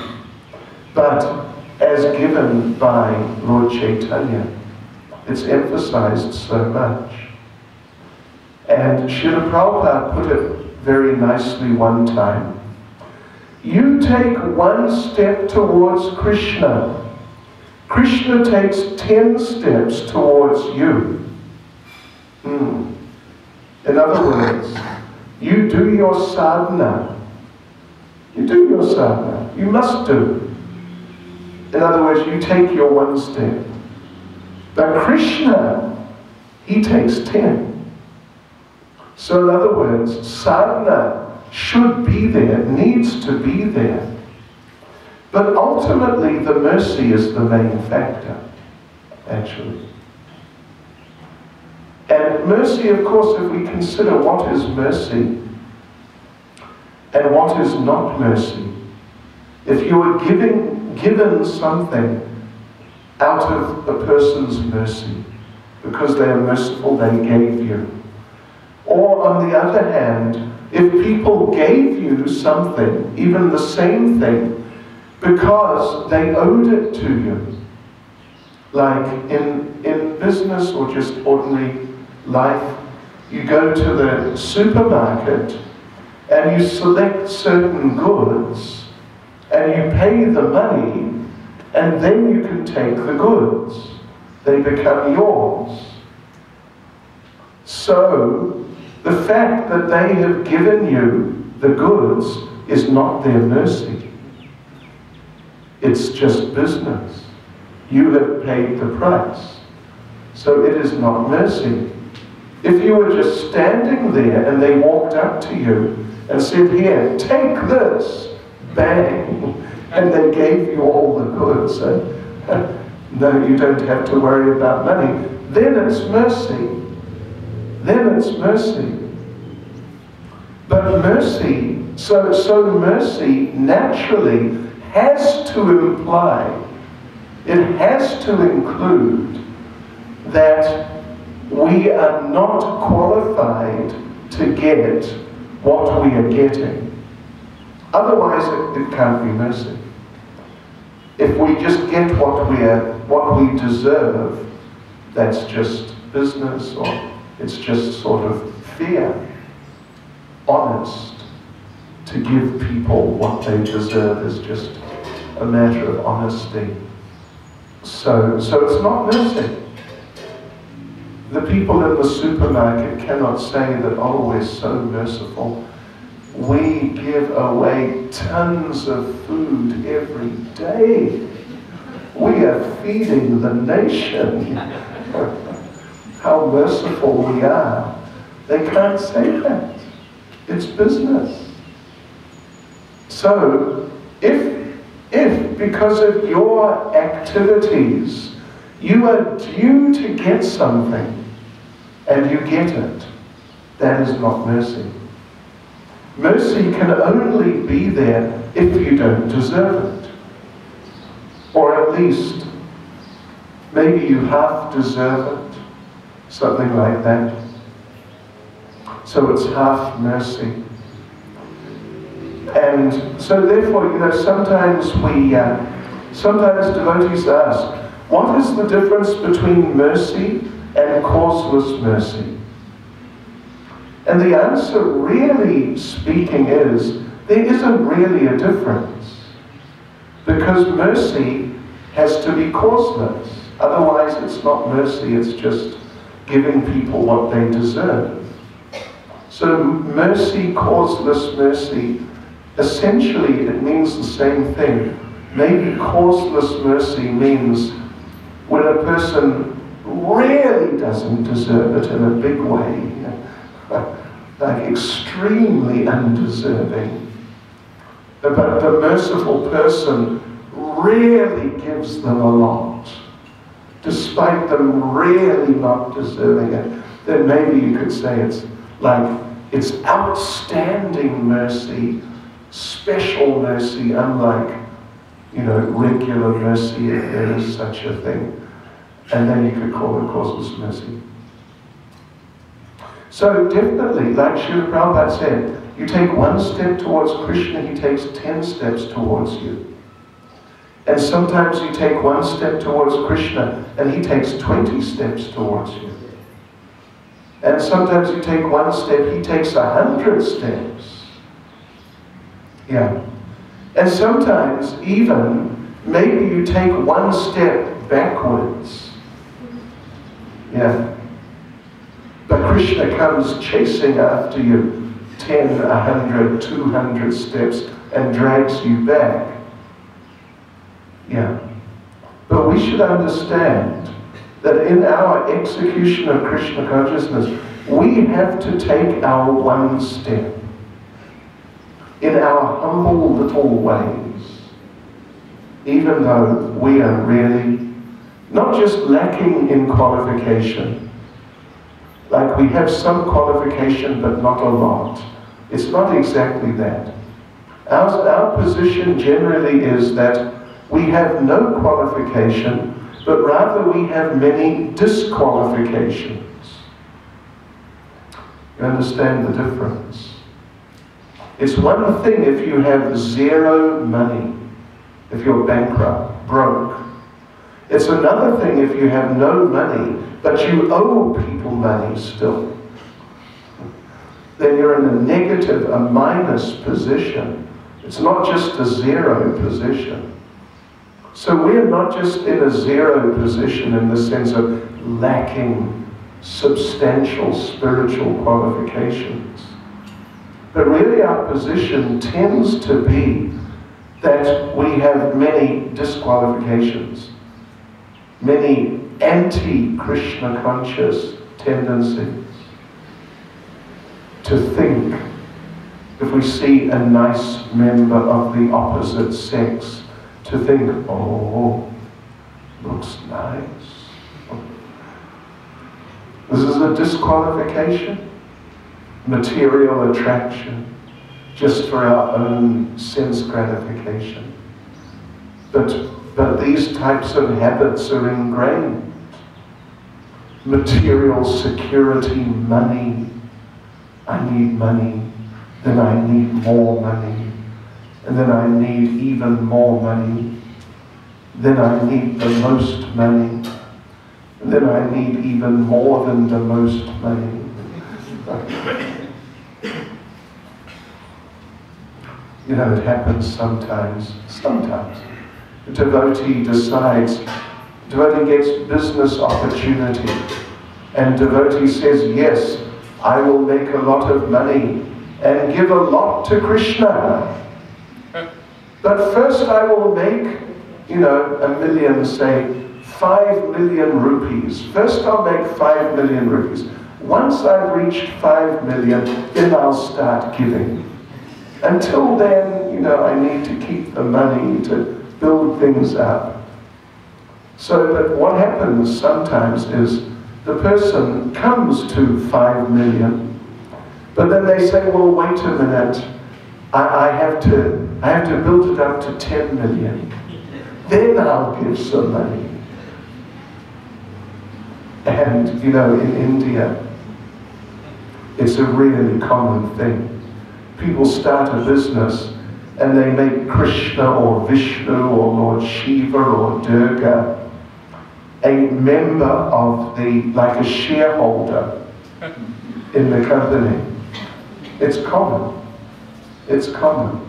but as given by Lord Chaitanya. It's emphasized so much. And Srila Prabhupada put it very nicely one time. You take one step towards Krishna. Krishna takes 10 steps towards you. In other words, you do your sadhana. You do your sadhana. You must do. In other words, you take your one step. But Krishna, he takes 10. So in other words, sadhana should be there, needs to be there. But ultimately, the mercy is the main factor, actually. And mercy, of course, if we consider what is mercy and what is not mercy, if you are given something out of a person's mercy, because they are merciful, they gave you. Or on the other hand, if people gave you something, even the same thing, because they owed it to you, like in business or just ordinary life, you go to the supermarket and you select certain goods and you pay the money, and then you can take the goods. They become yours. So, the fact that they have given you the goods is not their mercy. It's just business. You have paid the price. So it is not mercy. If you were just standing there and they walked up to you and said, "Here, take this," bang, and they gave you all the goods, no, you don't have to worry about money, then it's mercy. Then it's mercy. But mercy, so mercy naturally has to imply, it has to include that we are not qualified to get what we are getting. Otherwise, it can't be mercy. If we just get what we deserve, that's just business, or it's just sort of fair, honest. To give people what they deserve is just a matter of honesty. So it's not mercy. The people in the supermarket cannot say that, "Oh, we're so merciful. We give away tons of food every day. We are feeding the nation. How merciful we are." They can't say that. It's business. So, if because of your activities, you are due to get something, and you get it, that is not mercy. Mercy can only be there if you don't deserve it. Or at least, maybe you half deserve it, something like that. So it's half mercy. And so therefore, sometimes devotees ask, what is the difference between mercy and causeless mercy? And the answer, really speaking, is there isn't really a difference. Because mercy has to be causeless. Otherwise, it's not mercy, it's just giving people what they deserve. So mercy, causeless mercy, essentially it means the same thing. Maybe causeless mercy means when a person really doesn't deserve it in a big way, like extremely undeserving. But the merciful person really gives them a lot, despite them really not deserving it. Then maybe you could say it's outstanding mercy, special mercy, unlike, regular mercy, if there is such a thing. And then you could call it causeless mercy. So definitely, like Srila Prabhupada said, you take one step towards Krishna, he takes 10 steps towards you. And sometimes you take one step towards Krishna, and he takes 20 steps towards you. And sometimes you take one step, he takes 100 steps. Yeah. And sometimes even, maybe you take one step backwards. Yeah. But Krishna comes chasing after you 10, 100, 200 steps and drags you back. Yeah. But we should understand that in our execution of Krishna consciousness, we have to take our one step in our humble little ways, even though we are really not just lacking in qualification, like we have some qualification but not a lot. It's not exactly that. Our position generally is that we have no qualification, but rather we have many disqualifications. You understand the difference? It's one thing if you have zero money, if you're bankrupt, broke. It's another thing if you have no money, but you owe people money still. Then you're in a negative, a minus position. It's not just a zero position. So we're not just in a zero position in the sense of lacking substantial spiritual qualifications. But really our position tends to be that we have many disqualifications, many anti-Krishna conscious tendencies to think, if we see a nice member of the opposite sex, to think, oh, looks nice. This is a disqualification, material attraction, just for our own sense gratification. But these types of habits are ingrained. Material security, money. I need money, then I need more money, and then I need even more money, then I need the most money, and then I need even more than the most money. You know, it happens sometimes. A devotee decides, devotee gets business opportunity, and devotee says, yes, I will make a lot of money and give a lot to Krishna. But first I will make, $1 million, say 5 million rupees. First I'll make 5 million rupees. Once I've reached 5 million, then I'll start giving. Until then, I need to keep the money to build things up. So, but what happens sometimes is the person comes to 5 million, but then they say, well, wait a minute, I have to build it up to 10 million. Then I'll give some money. And, in India, it's a really common thing. People start a business and they make Krishna or Vishnu or Lord Shiva or Durga a member of like a shareholder in the company. It's common. It's common.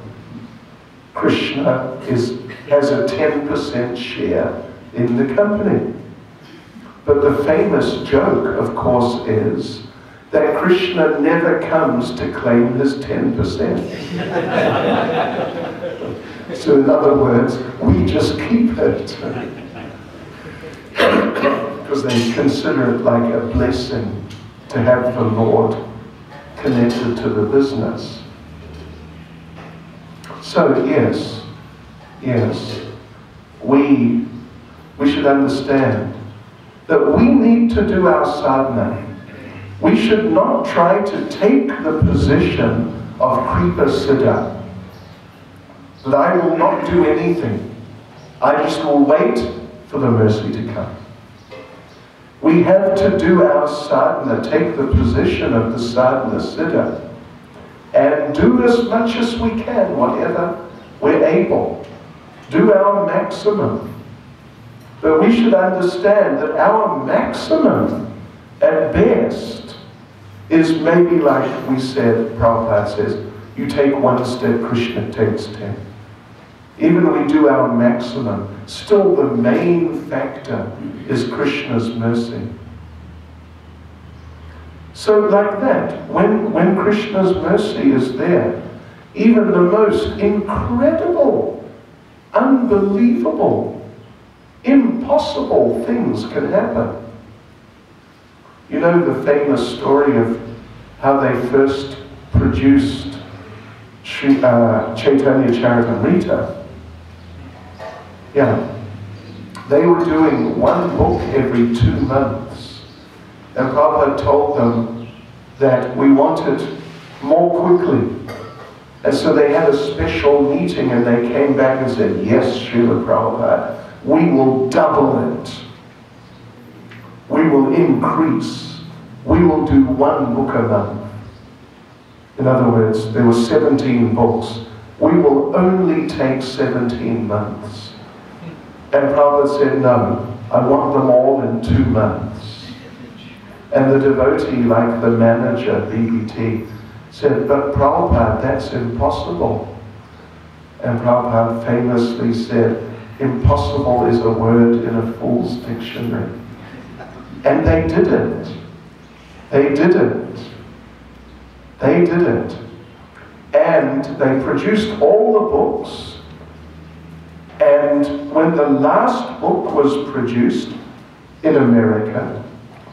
Krishna has a 10% share in the company. But the famous joke, of course, is that Krishna never comes to claim his 10%. So in other words, we just keep it. Because they consider it like a blessing to have the Lord connected to the business. So yes, we should understand that we need to do our sadhana. We should not try to take the position of Kripa Siddha, that I will not do anything. I just will wait for the mercy to come. We have to do our sadhana, take the position of the sadhana siddha, and do as much as we can, whatever we're able. Do our maximum. But we should understand that our maximum, at best, is maybe like we said, Prabhupada says, you take one step, Krishna takes 10. Even we do our maximum, still the main factor is Krishna's mercy. So like that, when Krishna's mercy is there, even the most incredible, unbelievable impossible things can happen. You know the famous story of how they first produced Chaitanya Charitamrita? Yeah. They were doing one book every 2 months. And Prabhupada told them that we want it more quickly. And so they had a special meeting and they came back and said, yes, Srila Prabhupada, we will double it. We will increase. We will do 1 book a month. In other words, there were 17 books. We will only take 17 months. And Prabhupada said, no, I want them all in 2 months. And the devotee, like the manager, BBT, said, but Prabhupada, that's impossible. And Prabhupada famously said, impossible is a word in a fool's dictionary. And they did it. They did it. They did it. And they produced all the books. And when the last book was produced in America,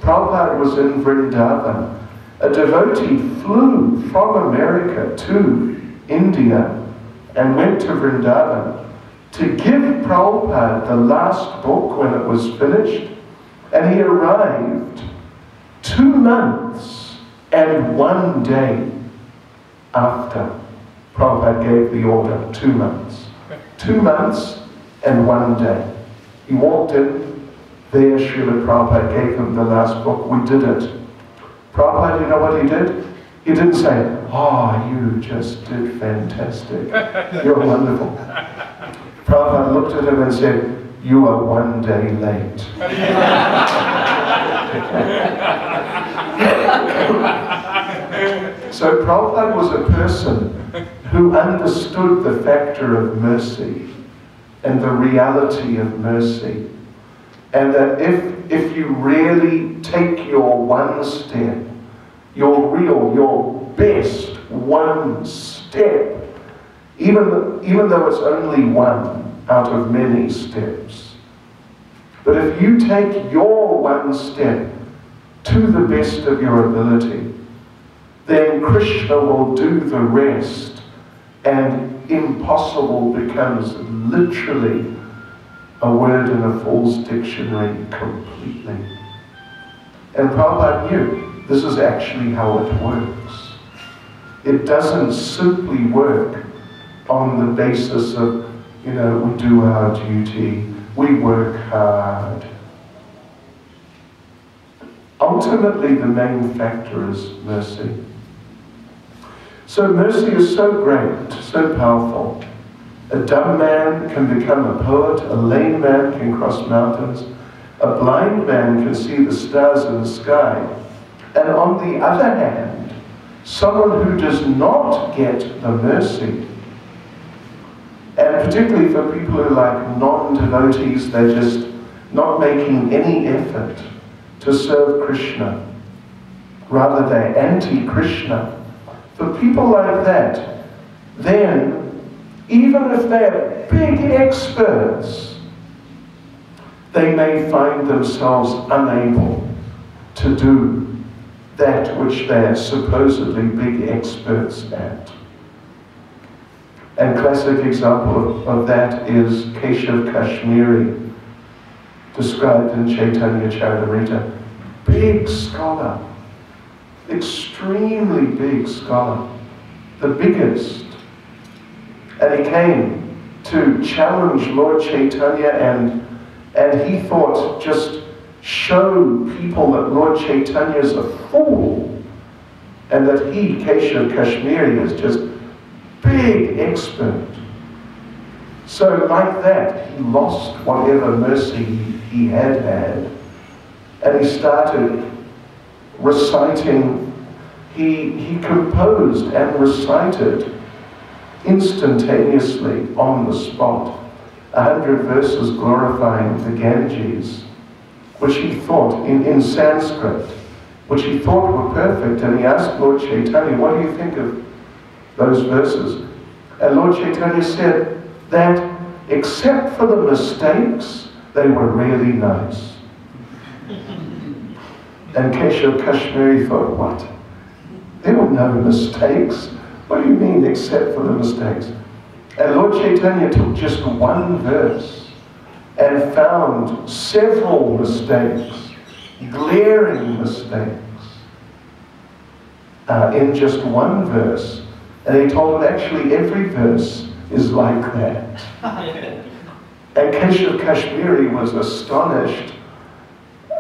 Prabhupada was in Vrindavan. A devotee flew from America to India and went to Vrindavan to give Prabhupada the last book when it was finished. And he arrived 2 months and 1 day after Prabhupada gave the order. 2 months. 2 months and 1 day. He walked in, there Srila Prabhupada gave him the last book. We did it. Prabhupada, you know what he did? He didn't say, oh, you just did fantastic. You're wonderful. Prabhupada looked at him and said, you are 1 day late. So Prabhupada was a person who understood the factor of mercy and the reality of mercy. And that if you really take your 1 step, your best 1 step, even though it's only 1 out of many steps, but if you take your 1 step to the best of your ability, then Krishna will do the rest, and impossible becomes literally a word in a fool's dictionary completely. And Prabhupada knew this is actually how it works. It doesn't simply work on the basis of, we do our duty, we work hard. Ultimately, the main factor is mercy. So mercy is so great, so powerful. A dumb man can become a poet, a lame man can cross mountains, a blind man can see the stars in the sky. And on the other hand, someone who does not get the mercy, and particularly for people who are like non-devotees, they're just not making any effort to serve Krishna. Rather, they're anti-Krishna. For people like that, then, even if they're big experts, they may find themselves unable to do that which they're supposedly big experts at. And classic example of that is Keshav Kashmiri, described in Chaitanya Charitamrita. Big scholar, extremely big scholar, the biggest. And he came to challenge Lord Chaitanya, and he thought, just show people that Lord Chaitanya is a fool, and that he, Keshav Kashmiri, is just big expert. So like that, he lost whatever mercy he had, and he started reciting. He composed and recited instantaneously on the spot 100 verses glorifying the Ganges, which he thought in Sanskrit, which he thought were perfect. And he asked Lord Chaitanya, what do you think of those verses? And Lord Chaitanya said that except for the mistakes, They were really nice. And Keshav Kashmiri thought, what? There were no mistakes. What do you mean, except for the mistakes? And Lord Chaitanya took just one verse and found several mistakes, glaring mistakes, in just one verse. And he told him, actually, every verse is like that. And Keshav Kashmiri was astonished.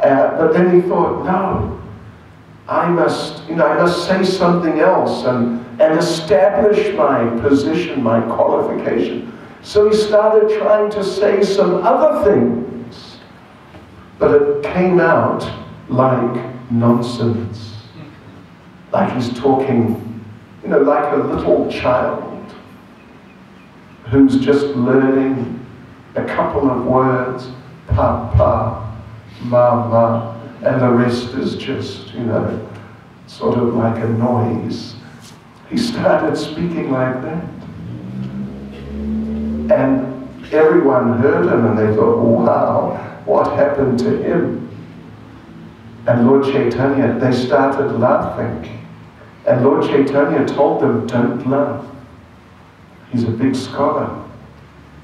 But then he thought, no, I must say something else and establish my position, my qualification. So he started trying to say some other things, but it came out like nonsense. Like he's talking, like a little child who's just learning a couple of words, pa, pa, ma, ma, and the rest is just, sort of like a noise. He started speaking like that. And everyone heard him and they thought, wow, what happened to him? And Lord Chaitanya, they started laughing. And Lord Chaitanya told them, don't laugh. He's a big scholar.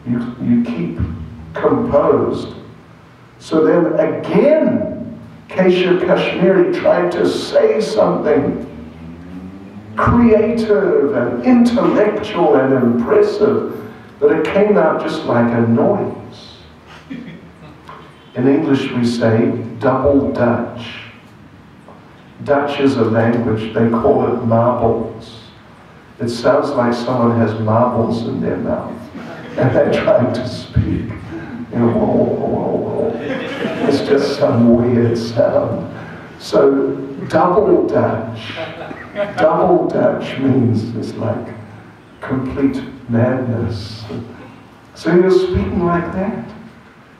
You keep composed. So then again, Keshav Kashmiri tried to say something creative and intellectual and impressive, but it came out just like a noise. In English we say double Dutch. Dutch is a language, they call it marbles. It sounds like someone has marbles in their mouth and they're trying to speak. It's just some weird sound. So double Dutch. Double Dutch means it's like complete madness. So he was speaking like that.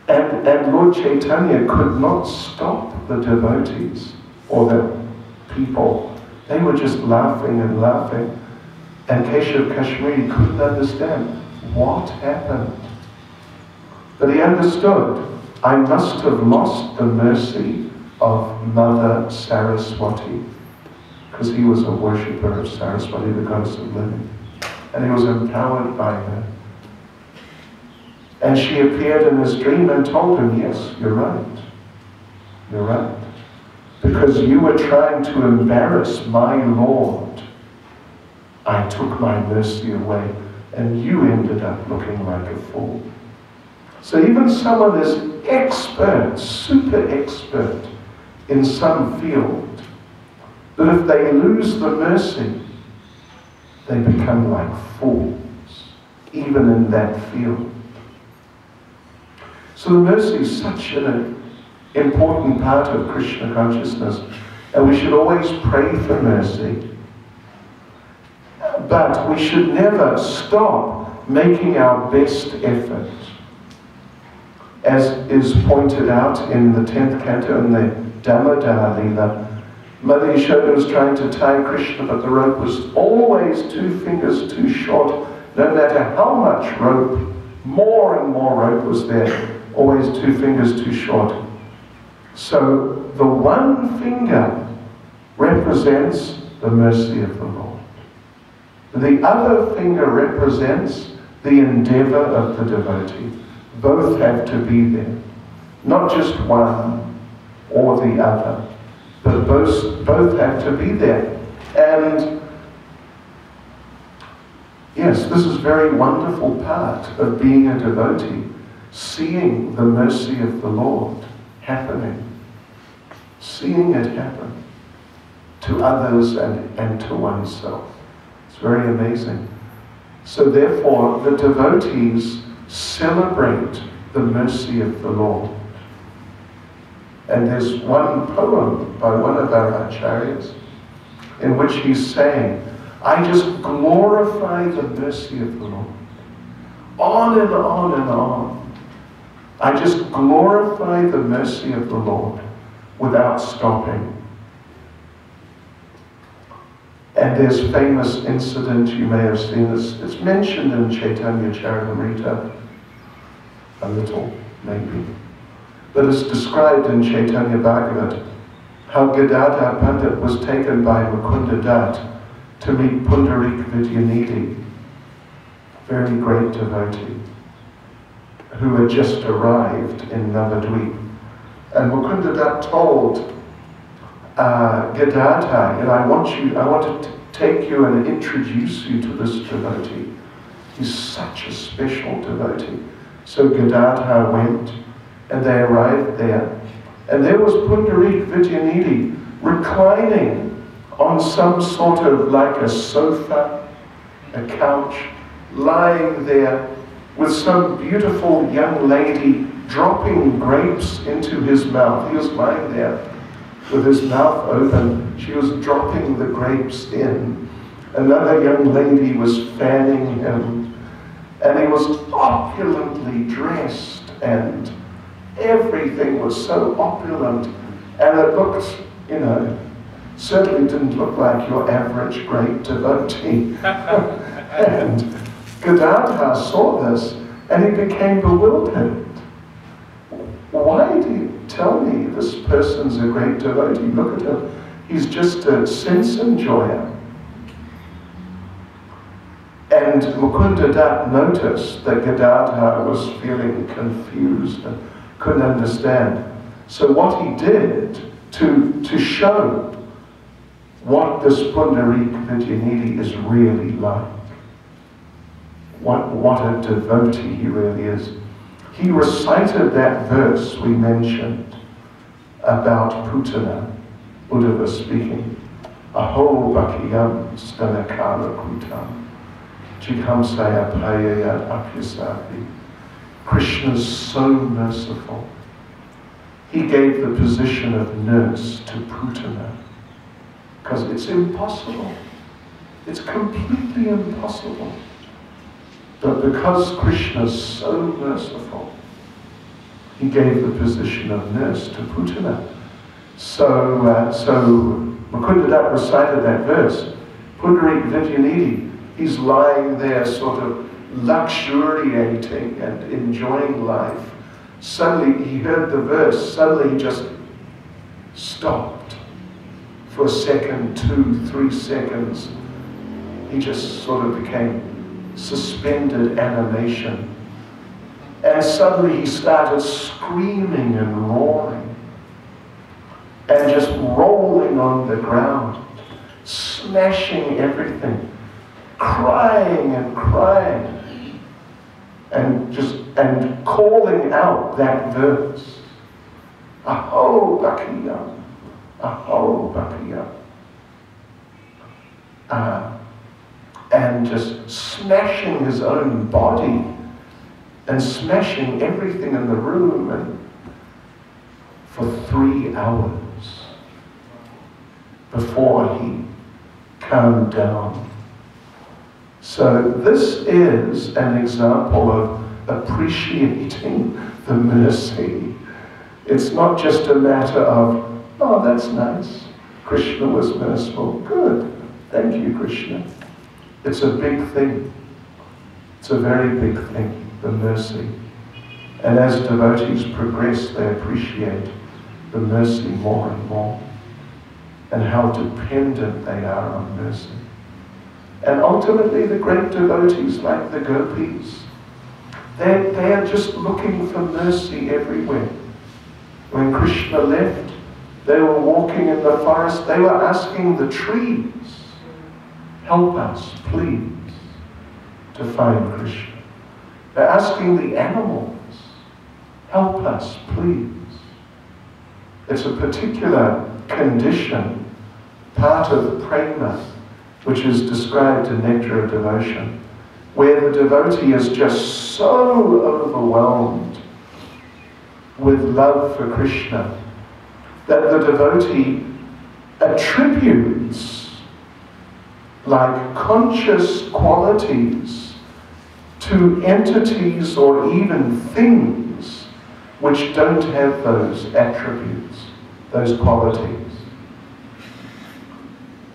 And Lord Chaitanya could not stop the devotees or the people. They were just laughing and laughing. And Keshav Kashmiri couldn't understand what happened. But he understood, I must have lost the mercy of Mother Saraswati, because he was a worshipper of Saraswati, the goddess of living. And he was empowered by her. And she appeared in his dream and told him, yes, you're right. You're right. Because you were trying to embarrass my Lord, I took my mercy away, and you ended up looking like a fool. So even someone is expert, super expert in some field, but if they lose the mercy, they become like fools, even in that field. So the mercy is such an important part of Krishna consciousness, and we should always pray for mercy. But we should never stop making our best effort. As is pointed out in the 10th canto in the Adi-lila, Mother Yashoda was trying to tie Krishna, but the rope was always 2 fingers too short. No matter how much rope, more and more rope was there, always 2 fingers too short. So the one finger represents the mercy of the Lord. The other finger represents the endeavor of the devotee. Both have to be there. Not just one or the other, but both have to be there. And yes, this is a very wonderful part of being a devotee, seeing the mercy of the Lord happening, seeing it happen to others and to oneself. It's very amazing. So therefore, the devotees celebrate the mercy of the Lord. And there's one poem by one of our acharyas in which he's saying, I just glorify the mercy of the Lord. On and on and on. I just glorify the mercy of the Lord without stopping. And there's a famous incident, you may have seen this, it's mentioned in Chaitanya Charitamrita, a little maybe. But it's described in Chaitanya Bhagavat how Gadadhar Pandit was taken by Mukunda Dutt to meet Pundarik Vidyanidhi, very great devotee, who had just arrived in Navadvip. And Mukunda Dutt told Gadadhar, I want to take you and introduce you to this devotee. He's such a special devotee. So Gadadhar went, and they arrived there. And there was Pundarik Vidyanidhi reclining on some sort of like a sofa, a couch, lying there with some beautiful young lady dropping grapes into his mouth. He was lying there with his mouth open. She was dropping the grapes in. Another young lady was fanning him. And he was opulently dressed, and everything was so opulent. And it looked, certainly didn't look like your average great devotee. And Gadadhar saw this, and he became bewildered. Why do you tell me this person's a great devotee? Look at him. He's just a sense enjoyer. And Mukunda Dutt noticed that Gadadhar was feeling confused and couldn't understand. So what he did to show what this Pundarik Vidyanidhi is really like, what a devotee he really is, he recited that verse we mentioned about Putana, Uddhava speaking, Aho Bhakiyam Stanakala Kutam, Jikamsaya Payaya Apyasapi. Krishna's so merciful. He gave the position of nurse to Putana, because it's impossible. It's completely impossible. But because Krishna's so merciful, he gave the position of nurse to Putana. So Mukunda Dutt recited that verse. Pundarik Vidyanidhi, he's lying there sort of luxuriating and enjoying life. Suddenly he heard the verse, suddenly he just stopped for a second, 2, 3 seconds. He just sort of became suspended animation. And suddenly he started screaming and roaring and just rolling on the ground, smashing everything, crying and crying, and calling out that verse, Aho Bhakiyam, Aho Bhakiyam. And just smashing his own body and smashing everything in the room, and for 3 hours before he calmed down. So this is an example of appreciating the mercy. It's not just a matter of, oh, that's nice, Krishna was merciful, good, thank you, Krishna. It's a big thing. It's a very big thing, the mercy. And as devotees progress, they appreciate the mercy more and more, and how dependent they are on mercy. And ultimately, the great devotees, like the gopis, they are just looking for mercy everywhere. When Krishna left, they were walking in the forest, they were asking the trees, help us, please, to find Krishna. They're asking the animals, help us, please. It's a particular condition, part of prema, which is described in Nectar of Devotion, where the devotee is just so overwhelmed with love for Krishna that the devotee attributes like conscious qualities to entities or even things which don't have those attributes, those qualities.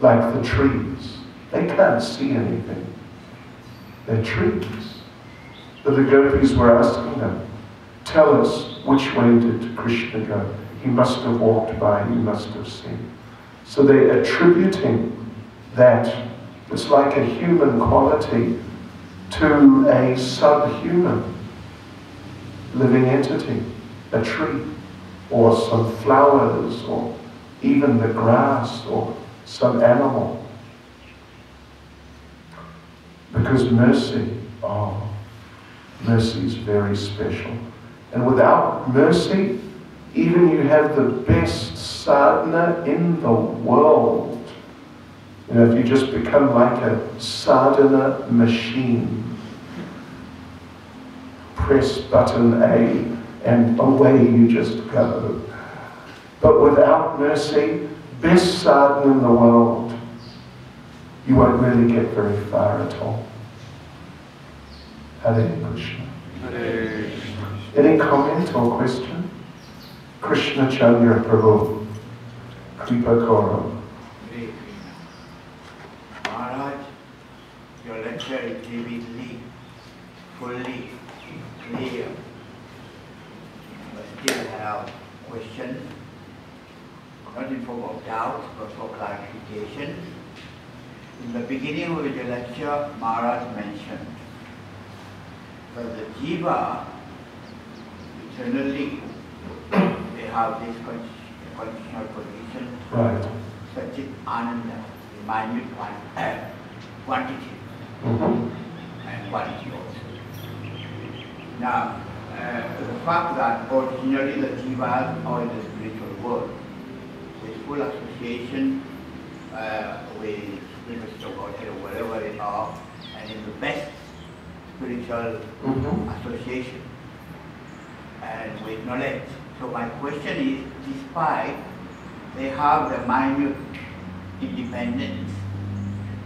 Like the trees. They can't see anything. They're trees. But the gopis were asking them, tell us, which way did Krishna go? He must have walked by, he must have seen. So they're attributing that, it's like a human quality, to a subhuman living entity, a tree, or some flowers, or even the grass, or some animal. Because mercy, mercy is very special. And without mercy, even you have the best sadhana in the world. You know, if you just become like a sadhana machine, press button A and away you just go. But without mercy, best sadhana in the world, you won't really get very far at all. Hare Krishna. Hare. Any comment or question? Krishna Chandra Prabhu, Kripa Koro. Maharaj, your lecture is vividly, fully clear. But still have questions, not in form of doubt, but for clarification. In the beginning of the lecture, Maharaj mentioned that the jiva, eternally, they have this conditional position, Right. such as ananda, the minute quantity, and quality also. Now, the fact that originally the jivas are in the spiritual world, with full association with spiritual God or wherever they are, and in the best spiritual association, and with knowledge. So my question is, despite they have the minute independence,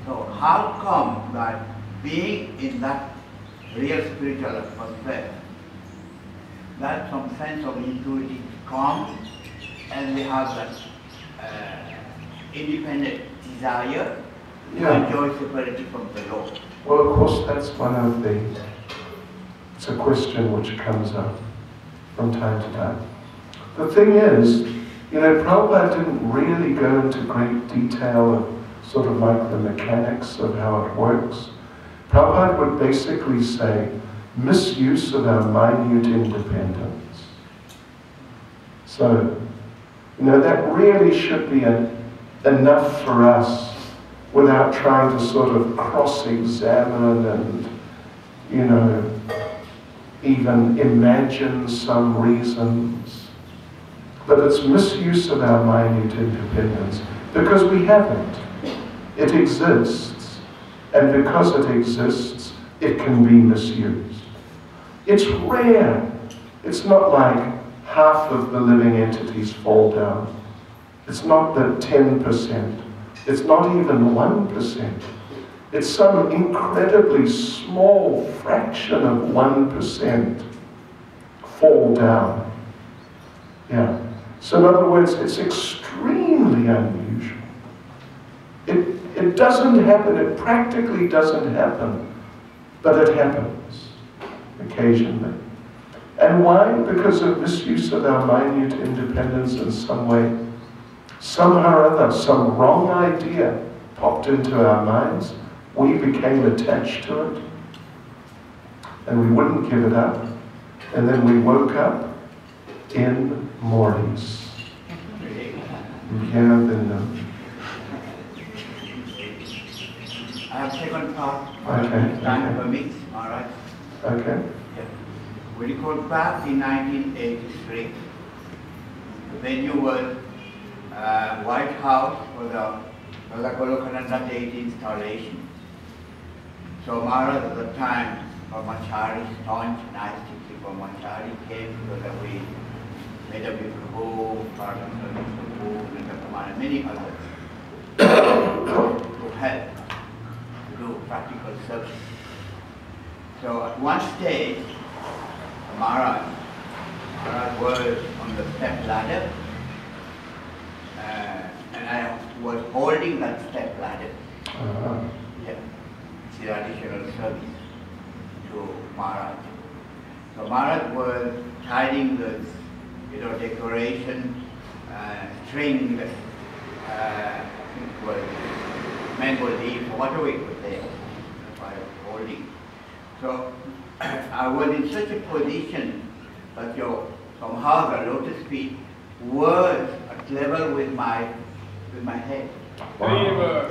so how come that being in that real spiritual atmosphere, that some sense of intuitive calm, and they have that independent desire to enjoy separately from the Lord? Well, of course, that's one of the, it's a question which comes up from time to time. The thing is, you know, Prabhupada didn't really go into great detail of sort of like the mechanics of how it works. Prabhupada would basically say, misuse of our minute independence. So, you know, that really should be enough for us without trying to sort of cross-examine and, you know, even imagine some reasons. But it's misuse of our minute independence because we haven't. It exists, and because it exists, it can be misused. It's rare. It's not like half of the living entities fall down. It's not that 10%. It's not even 1%. It's some incredibly small fraction of 1% fall down. Yeah. So in other words, it's extremely unusual. It doesn't happen, it practically doesn't happen, but it happens occasionally. And why? Because of misuse of our minute independence in some way. Somehow or other, some wrong idea popped into our minds. We became attached to it, and we wouldn't give it up. And then we woke up in Mauritius. I have second part. Okay. Time permits, all right? Okay. Yeah. When you go back in 1983, the venue was White House for the Golokananda date installation. So Maharaj at the time, Brahmachari, staunch and nicely Brahmachari came because we made a beautiful home, and many others to help to do practical service. So at one stage, Maharaj was on the step ladder, and I was holding that step ladder. Yeah, it's the additional service to Maharaj. So Maharaj was hiding the decoration, string, I think it was mango leaf, whatever it was there. That's why I was holding. So I was in such a position that somehow the lotus feet was at level with my head. Wow.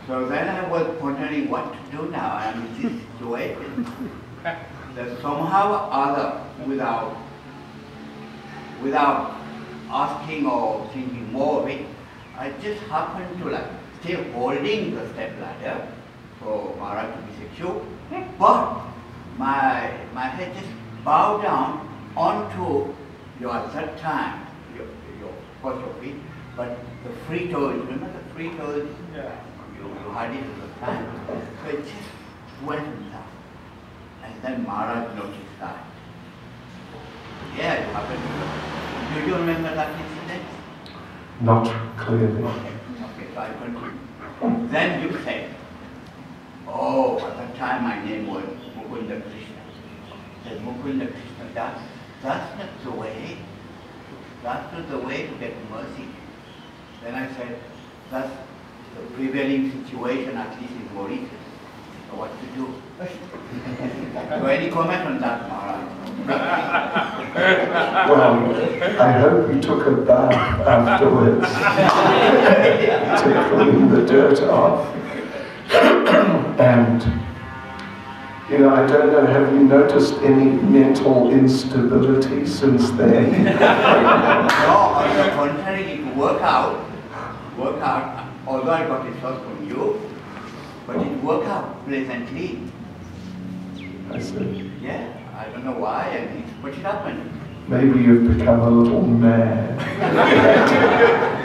So then I was wondering what to do now. I'm in this situation. That somehow or other, without asking or thinking more of it, I just happened to still holding the step ladder for Maharaj to be secure, but my head just bowed down onto at that time, your first of it, but the free toes, remember the free toes? Yeah. You had it at the time. So it just went down. And then Maharaj noticed that. Yeah, it happened to you. Do you remember that incident? Not clearly. Okay, so I continue. Then you said, oh, at that time my name was Mukunda Krishna. I said, Mukunda Krishna, that's not the way. That's not the way to get mercy. Then I said, that's the prevailing situation, at least in Mauritius. So what to do? So any comment on that, Maharaj? Well, I hope you took a bath afterwards to clean the dirt off. And, I don't know, have you noticed any mental instability since then? No, on the contrary, it worked out, although I got it first from you, but it worked out pleasantly. I see. Yeah, I don't know why, but it happened. Maybe you've become a little mad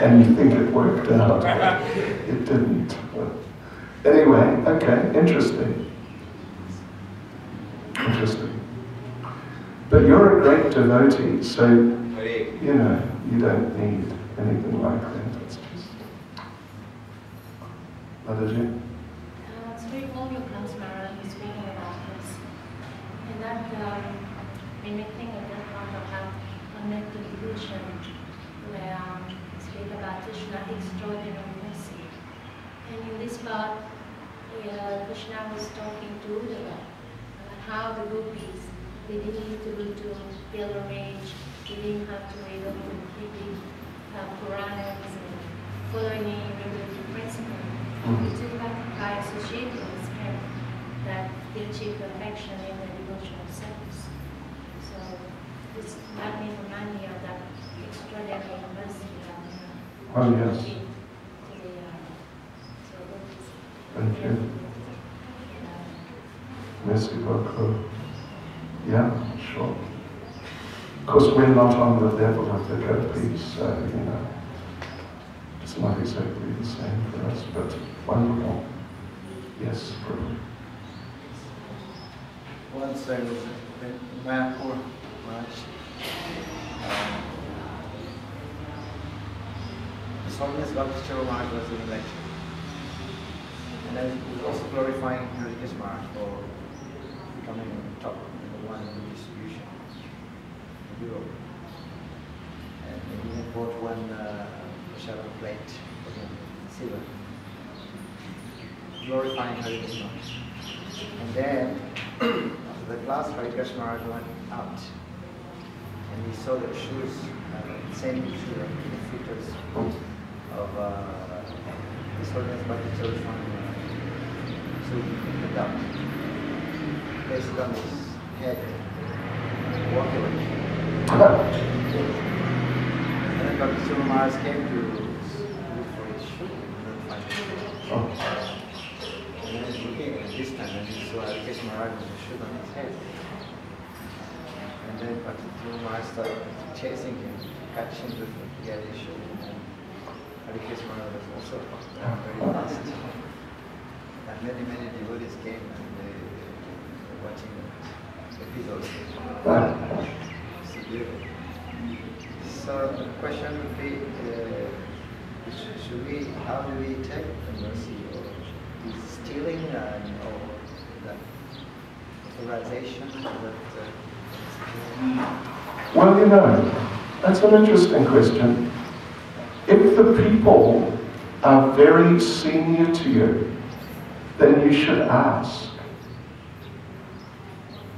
and you think it worked out. It didn't. But anyway, okay, interesting. Interesting. But you're a great devotee, so, you don't need anything like that. It's just... Motherji? It's very cool your class, Mara, is speaking about this. And that made me think of that part of how connected devotion, where speak about Krishna extraordinary mercy. And in this part, Krishna was talking to Uddhava about how the gopis, they didn't need to go to pilgrimage, they didn't have to read all the big Puranas and follow any regulatory principle. They took that by associating with him that they achieve perfection in the devotional service. So this that may remind me of that extraordinary mercy that Oh, yes. to the Thank you. Merci beaucoup. Yeah, sure. Of course, we're not on the level of the gopis, so, it's not exactly the same for us, but wonderful. Yes, Prabhu. Once I was in Mayapur, His Holiness Bhakti Maharaj was in lecture. And I was also glorifying Haridas Maharaj for becoming top number one in the distribution in Europe. And he had bought one Prashadam plate for him, silver, glorifying Haridas Maharaj. And then, after the class, Haridas Maharaj went out and he saw the shoes, same shoes, the features of His Holiness Bhakti from so he picked it up, placed it on his head, and walked away. And then Bhakti Maharaj came to look for his shoe, and couldn't find it. And then he was looking at it this time, and he saw Haridas Maharaj with the shoe on his head. And then Bhakti Maharaj started chasing him, catching him to get his shoe. Haridas Maharaj was also very fast. And many devotees came and they were watching the episodes. So beautiful. So the question would be, how do we take the mercy? Or is stealing or that realization that... Well, you know, that's an interesting question. If the people are very senior to you, then you should ask.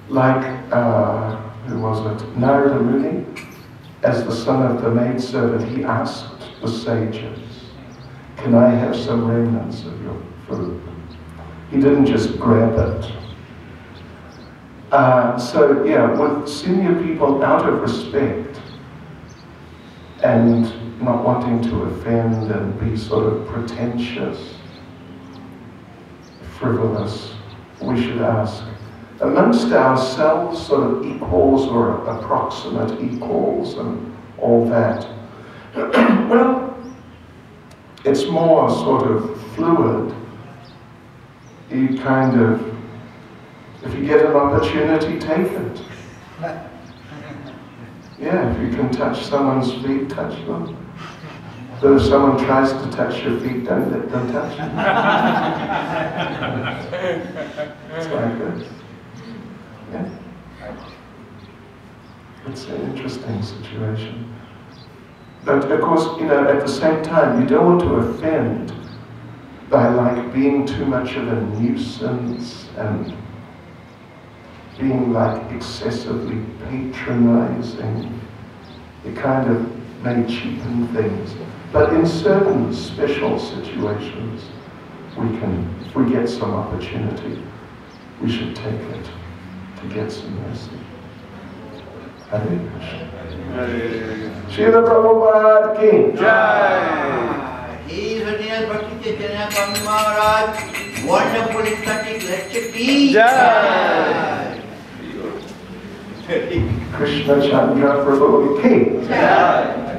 Like, who was it? Narada Muni, as the son of the maidservant, he asked the sages, "Can I have some remnants of your food?" He didn't just grab it. So yeah, with senior people, out of respect and not wanting to offend and be sort of pretentious, frivolous, we should ask. Amongst ourselves, sort of equals or approximate equals and all that, well, it's more sort of fluid. You kind of, if you get an opportunity, take it. Yeah, if you can touch someone's feet, touch them. But if someone tries to touch your feet, don't let them touch you. It's like this. Yeah. It's an interesting situation. But of course, you know, at the same time, you don't want to offend by like being too much of a nuisance and being like excessively patronizing. It kind of may cheapen things. But in certain special situations, we can, if we get some opportunity, we should take it to get some mercy. Hare Krishna. Srila Prabhupada Ki Jai. He is a near Bhakti Chaitanya Swami Maharaj. Wonderful ecstatic lecture. Ki Jai. Krishna Chandra Prabhu Ki Jai.